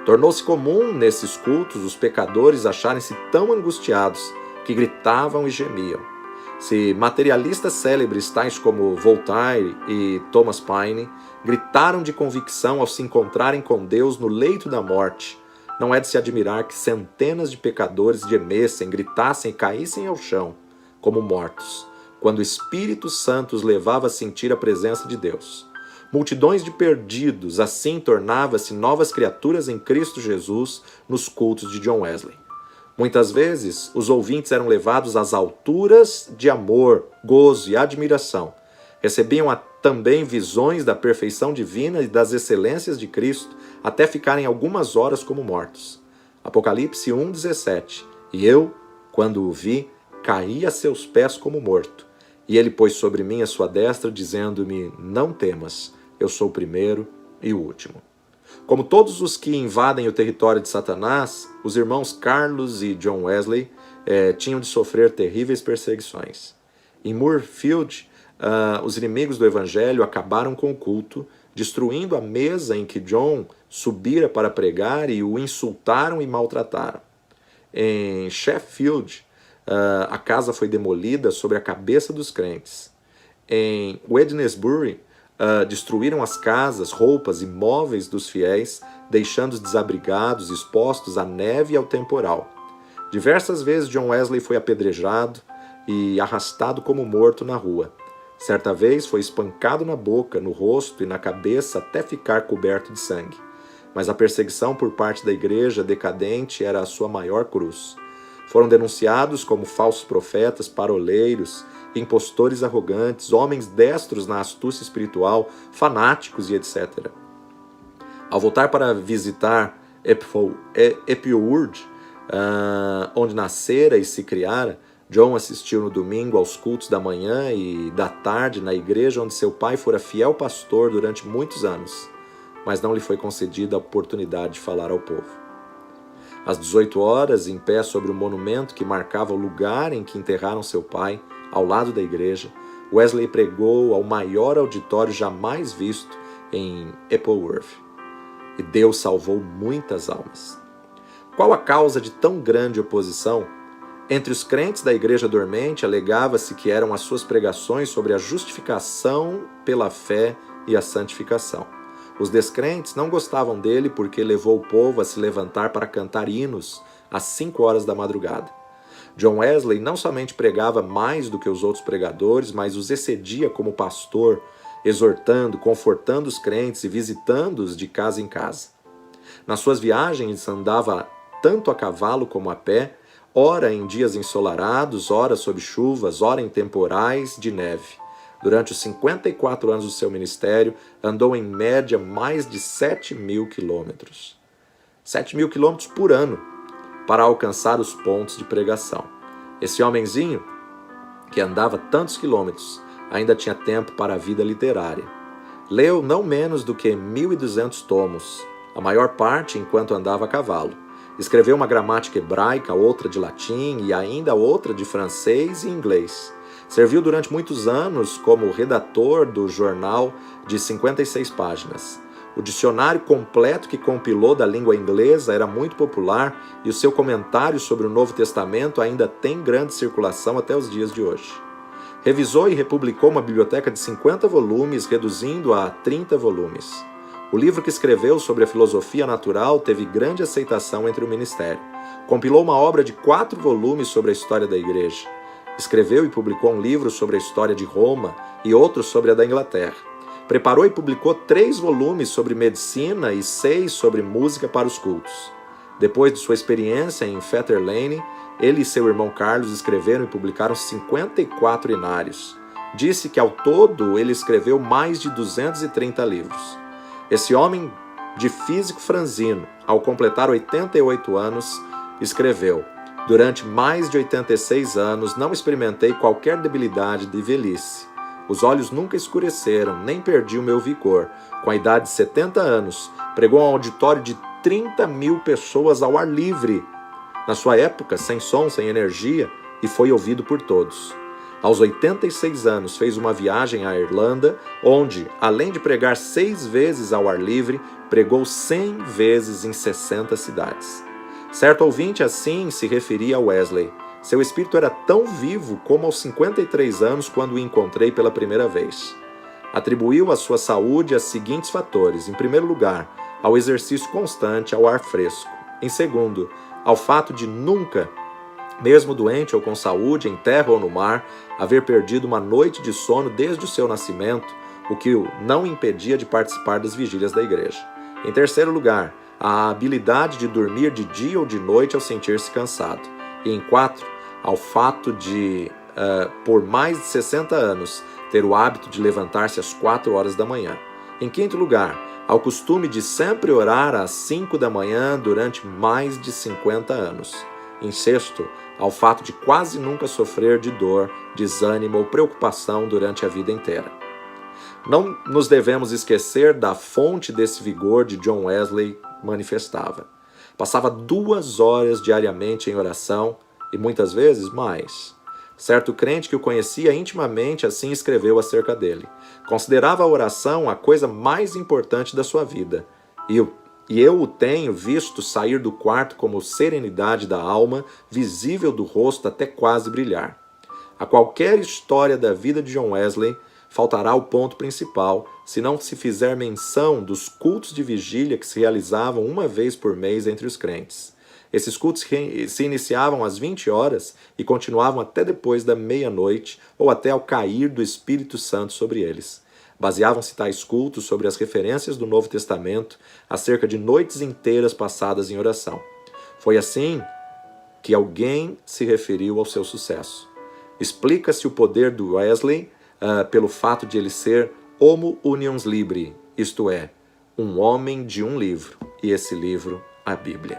Tornou-se comum nesses cultos os pecadores acharem-se tão angustiados que gritavam e gemiam. Se materialistas célebres tais como Voltaire e Thomas Paine gritaram de convicção ao se encontrarem com Deus no leito da morte, não é de se admirar que centenas de pecadores gemessem, gritassem e caíssem ao chão, como mortos, quando o Espírito Santo os levava a sentir a presença de Deus. Multidões de perdidos, assim, tornavam-se novas criaturas em Cristo Jesus nos cultos de John Wesley. Muitas vezes, os ouvintes eram levados às alturas de amor, gozo e admiração. Recebiam também visões da perfeição divina e das excelências de Cristo, até ficarem algumas horas como mortos. Apocalipse 1:17. E eu, quando o vi, caí a seus pés como morto. E ele pôs sobre mim a sua destra, dizendo-me: não temas, eu sou o primeiro e o último. Como todos os que invadem o território de Satanás, os irmãos Carlos e John Wesley tinham de sofrer terríveis perseguições. Em Moorfield, os inimigos do Evangelho acabaram com o culto, destruindo a mesa em que John subira para pregar e o insultaram e maltrataram. Em Sheffield, a casa foi demolida sobre a cabeça dos crentes. Em Wednesbury, destruíram as casas, roupas e móveis dos fiéis, deixando-os desabrigados, expostos à neve e ao temporal. Diversas vezes John Wesley foi apedrejado e arrastado como morto na rua. Certa vez foi espancado na boca, no rosto e na cabeça até ficar coberto de sangue. Mas a perseguição por parte da igreja decadente era a sua maior cruz. Foram denunciados como falsos profetas, paroleiros, impostores arrogantes, homens destros na astúcia espiritual, fanáticos e etc. Ao voltar para visitar Epplewood, onde nascera e se criara, John assistiu no domingo aos cultos da manhã e da tarde na igreja onde seu pai fora fiel pastor durante muitos anos, mas não lhe foi concedida a oportunidade de falar ao povo. Às 18 horas, em pé sobre o monumento que marcava o lugar em que enterraram seu pai, ao lado da igreja, Wesley pregou ao maior auditório jamais visto em Eppleworth. E Deus salvou muitas almas. Qual a causa de tão grande oposição? Entre os crentes da igreja dormente, alegava-se que eram as suas pregações sobre a justificação pela fé e a santificação. Os descrentes não gostavam dele porque levou o povo a se levantar para cantar hinos às 5 horas da madrugada. John Wesley não somente pregava mais do que os outros pregadores, mas os excedia como pastor, exortando, confortando os crentes e visitando-os de casa em casa. Nas suas viagens andava tanto a cavalo como a pé, ora em dias ensolarados, ora sob chuvas, ora em temporais de neve. Durante os 54 anos do seu ministério, andou em média mais de 7.000 quilômetros. 7.000 quilômetros por ano para alcançar os pontos de pregação. Esse homenzinho, que andava tantos quilômetros, ainda tinha tempo para a vida literária. Leu não menos do que 1.200 tomos, a maior parte enquanto andava a cavalo. Escreveu uma gramática hebraica, outra de latim e ainda outra de francês e inglês. Serviu durante muitos anos como redator do jornal de 56 páginas. O dicionário completo que compilou da língua inglesa era muito popular e o seu comentário sobre o Novo Testamento ainda tem grande circulação até os dias de hoje. Revisou e republicou uma biblioteca de 50 volumes, reduzindo a 30 volumes. O livro que escreveu sobre a filosofia natural teve grande aceitação entre o ministério. Compilou uma obra de 4 volumes sobre a história da igreja. Escreveu e publicou um livro sobre a história de Roma e outro sobre a da Inglaterra. Preparou e publicou 3 volumes sobre medicina e 6 sobre música para os cultos. Depois de sua experiência em Fetter Lane, ele e seu irmão Carlos escreveram e publicaram 54 inários. Disse que ao todo ele escreveu mais de 230 livros. Esse homem de físico franzino, ao completar 88 anos, escreveu: durante mais de 86 anos não experimentei qualquer debilidade de velhice. Os olhos nunca escureceram, nem perdi o meu vigor. Com a idade de 70 anos, pregou um auditório de 30.000 pessoas ao ar livre. Na sua época, sem som, sem energia, e foi ouvido por todos. Aos 86 anos, fez uma viagem à Irlanda, onde, além de pregar 6 vezes ao ar livre, pregou 100 vezes em 60 cidades. Certo ouvinte assim se referia a Wesley. Seu espírito era tão vivo como aos 53 anos quando o encontrei pela primeira vez. Atribuiu a sua saúde a seguintes fatores. Em primeiro lugar, ao exercício constante ao ar fresco. Em segundo, ao fato de nunca, mesmo doente ou com saúde, em terra ou no mar, haver perdido uma noite de sono desde o seu nascimento, o que o não impedia de participar das vigílias da igreja. Em terceiro lugar, a habilidade de dormir de dia ou de noite ao sentir-se cansado. E em 4, ao fato de, por mais de 60 anos, ter o hábito de levantar-se às 4 horas da manhã. Em quinto lugar, ao costume de sempre orar às 5 da manhã durante mais de 50 anos. Em sexto, ao fato de quase nunca sofrer de dor, desânimo ou preocupação durante a vida inteira. Não nos devemos esquecer da fonte desse vigor de John Wesley manifestava. Passava 2 horas diariamente em oração e muitas vezes mais. Certo crente que o conhecia intimamente assim escreveu acerca dele. Considerava a oração a coisa mais importante da sua vida. E eu o tenho visto sair do quarto como serenidade da alma, visível do rosto até quase brilhar. A qualquer história da vida de John Wesley, faltará o ponto principal, se não se fizer menção dos cultos de vigília que se realizavam uma vez por mês entre os crentes. Esses cultos se iniciavam às 20 horas e continuavam até depois da meia-noite ou até ao cair do Espírito Santo sobre eles. Baseavam-se tais cultos sobre as referências do Novo Testamento acerca de noites inteiras passadas em oração. Foi assim que alguém se referiu ao seu sucesso. Explica-se o poder do Wesley pelo fato de ele ser homo unions libri, isto é, um homem de um livro, e esse livro, a Bíblia.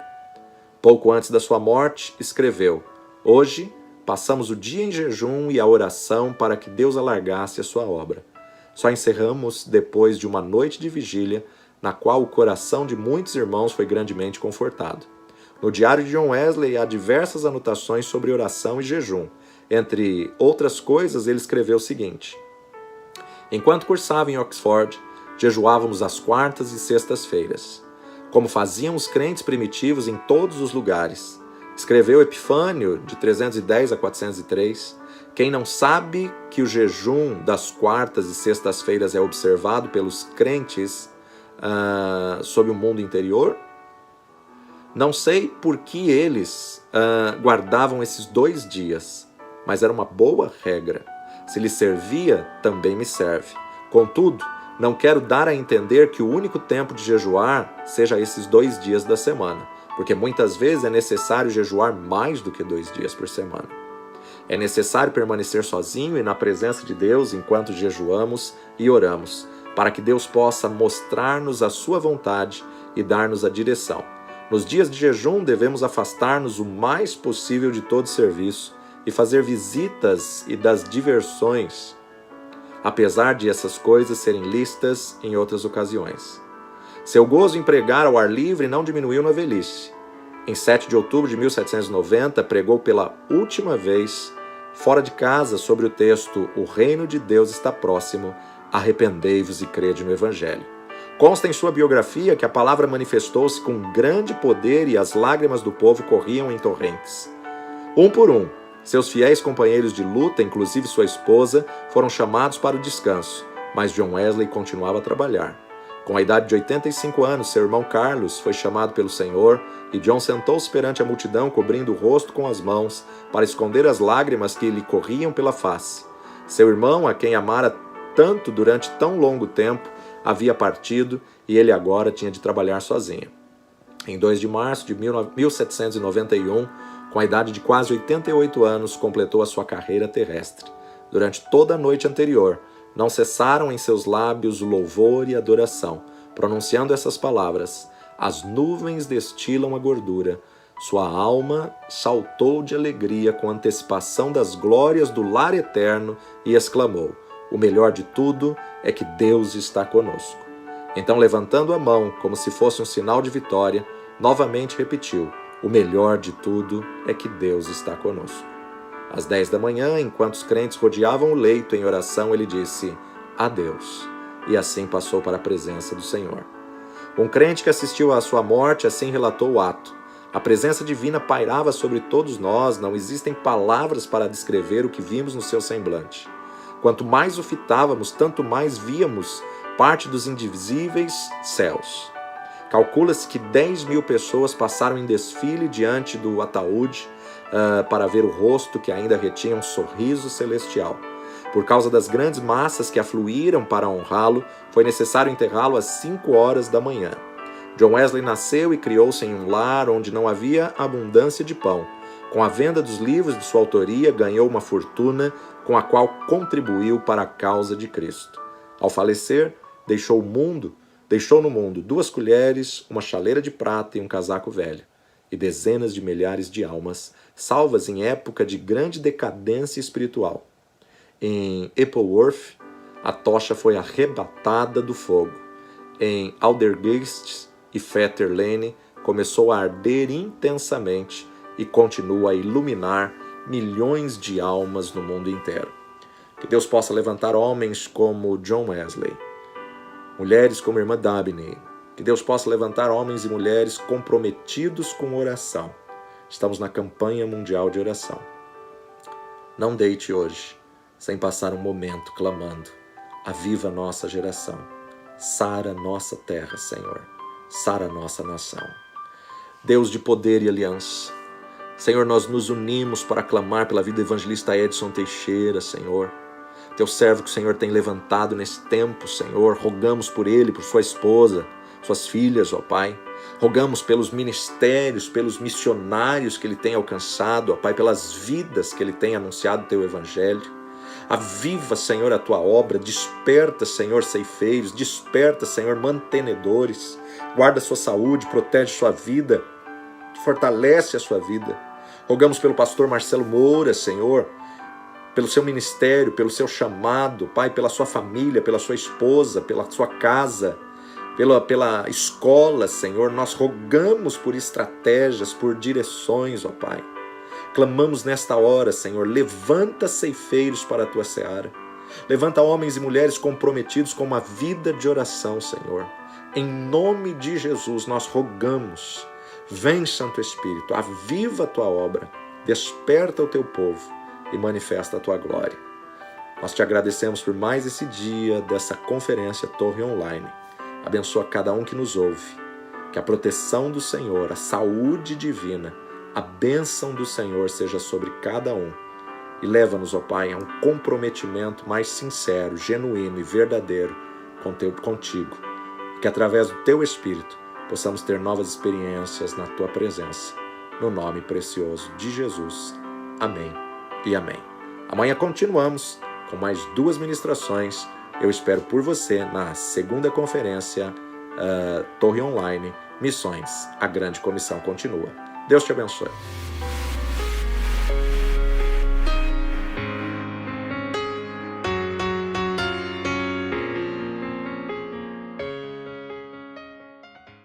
Pouco antes da sua morte, escreveu: hoje passamos o dia em jejum e a oração para que Deus alargasse a sua obra. Só encerramos depois de uma noite de vigília, na qual o coração de muitos irmãos foi grandemente confortado. No diário de John Wesley há diversas anotações sobre oração e jejum. Entre outras coisas, ele escreveu o seguinte: enquanto cursava em Oxford, jejuávamos às quartas e sextas-feiras, como faziam os crentes primitivos em todos os lugares. Escreveu Epifânio, de 310 a 403, quem não sabe que o jejum das quartas e sextas-feiras é observado pelos crentes sob o mundo interior? Não sei por que eles guardavam esses 2 dias, mas era uma boa regra. Se lhe servia, também me serve. Contudo, não quero dar a entender que o único tempo de jejuar seja esses 2 dias da semana, porque muitas vezes é necessário jejuar mais do que 2 dias por semana. É necessário permanecer sozinho e na presença de Deus enquanto jejuamos e oramos, para que Deus possa mostrar-nos a sua vontade e dar-nos a direção. Nos dias de jejum, devemos afastar-nos o mais possível de todo serviço e fazer visitas e das diversões, apesar de essas coisas serem lícitas em outras ocasiões. Seu gozo em pregar ao ar livre não diminuiu na velhice. Em 7 de outubro de 1790, pregou pela última vez fora de casa sobre o texto "O reino de Deus está próximo, arrependei-vos e crede no Evangelho". Consta em sua biografia que a palavra manifestou-se com grande poder e as lágrimas do povo corriam em torrentes. Um por um, seus fiéis companheiros de luta, inclusive sua esposa, foram chamados para o descanso, mas John Wesley continuava a trabalhar. Com a idade de 85 anos, seu irmão Carlos foi chamado pelo Senhor e John sentou-se perante a multidão, cobrindo o rosto com as mãos, para esconder as lágrimas que lhe corriam pela face. Seu irmão, a quem amara tanto durante tão longo tempo, havia partido e ele agora tinha de trabalhar sozinho. Em 2 de março de 1791, com a idade de quase 88 anos, completou a sua carreira terrestre. Durante toda a noite anterior, não cessaram em seus lábios o louvor e a adoração, pronunciando essas palavras: "As nuvens destilam a gordura, sua alma saltou de alegria com antecipação das glórias do lar eterno e exclamou: o melhor de tudo é que Deus está conosco". Então, levantando a mão como se fosse um sinal de vitória, novamente repetiu: "O melhor de tudo é que Deus está conosco". Às 10 da manhã, enquanto os crentes rodeavam o leito em oração, ele disse: "Adeus", e assim passou para a presença do Senhor. Um crente que assistiu à sua morte assim relatou o ato: "A presença divina pairava sobre todos nós, não existem palavras para descrever o que vimos no seu semblante. Quanto mais o fitávamos, tanto mais víamos parte dos indivisíveis céus. Calcula-se que 10.000 pessoas passaram em desfile diante do ataúde para ver o rosto que ainda retinha um sorriso celestial. Por causa das grandes massas que afluíram para honrá-lo, foi necessário enterrá-lo às 5 horas da manhã. John Wesley nasceu e criou-se em um lar onde não havia abundância de pão. Com a venda dos livros de sua autoria, ganhou uma fortuna com a qual contribuiu para a causa de Cristo. Ao falecer, deixou no mundo 2 colheres, uma chaleira de prata e um casaco velho, e dezenas de milhares de almas, salvas em época de grande decadência espiritual. Em Appleworth, a tocha foi arrebatada do fogo. Em Aldergeest e Fetter Lane, começou a arder intensamente e continua a iluminar milhões de almas no mundo inteiro. Que Deus possa levantar homens como John Wesley, mulheres como a irmã Dabney. Que Deus possa levantar homens e mulheres comprometidos com oração. Estamos na campanha mundial de oração. Não deite hoje sem passar um momento clamando: aviva nossa geração, sara nossa terra, Senhor, sara nossa nação. Deus de poder e aliança, Senhor, nós nos unimos para clamar pela vida do evangelista Edson Teixeira, Senhor. Teu servo que o Senhor tem levantado nesse tempo, Senhor, rogamos por ele, por sua esposa, suas filhas, ó Pai. Rogamos pelos ministérios, pelos missionários que ele tem alcançado, ó Pai, pelas vidas que ele tem anunciado o teu evangelho. Aviva, Senhor, a tua obra, desperta, Senhor, ceifeiros, desperta, Senhor, mantenedores. Guarda a sua saúde, protege sua vida, fortalece a sua vida. Rogamos pelo pastor Marcelo Moura, Senhor, pelo seu ministério, pelo seu chamado, Pai, pela sua família, pela sua esposa, pela sua casa, pela escola, Senhor. Nós rogamos por estratégias, por direções, ó Pai. Clamamos nesta hora, Senhor, levanta ceifeiros para a tua seara. Levanta homens e mulheres comprometidos com uma vida de oração, Senhor. Em nome de Jesus, nós rogamos. Vem, Santo Espírito, aviva a tua obra, desperta o teu povo e manifesta a tua glória. Nós te agradecemos por mais esse dia dessa conferência Torre Online. Abençoa cada um que nos ouve. Que a proteção do Senhor, a saúde divina, a bênção do Senhor seja sobre cada um. E leva-nos, ó Pai, a um comprometimento mais sincero, genuíno e verdadeiro contigo. Que através do teu Espírito possamos ter novas experiências na tua presença. No nome precioso de Jesus. Amém e amém. Amanhã continuamos com mais 2 ministrações. Eu espero por você na segunda conferência Torre Online Missões. A grande comissão continua. Deus te abençoe.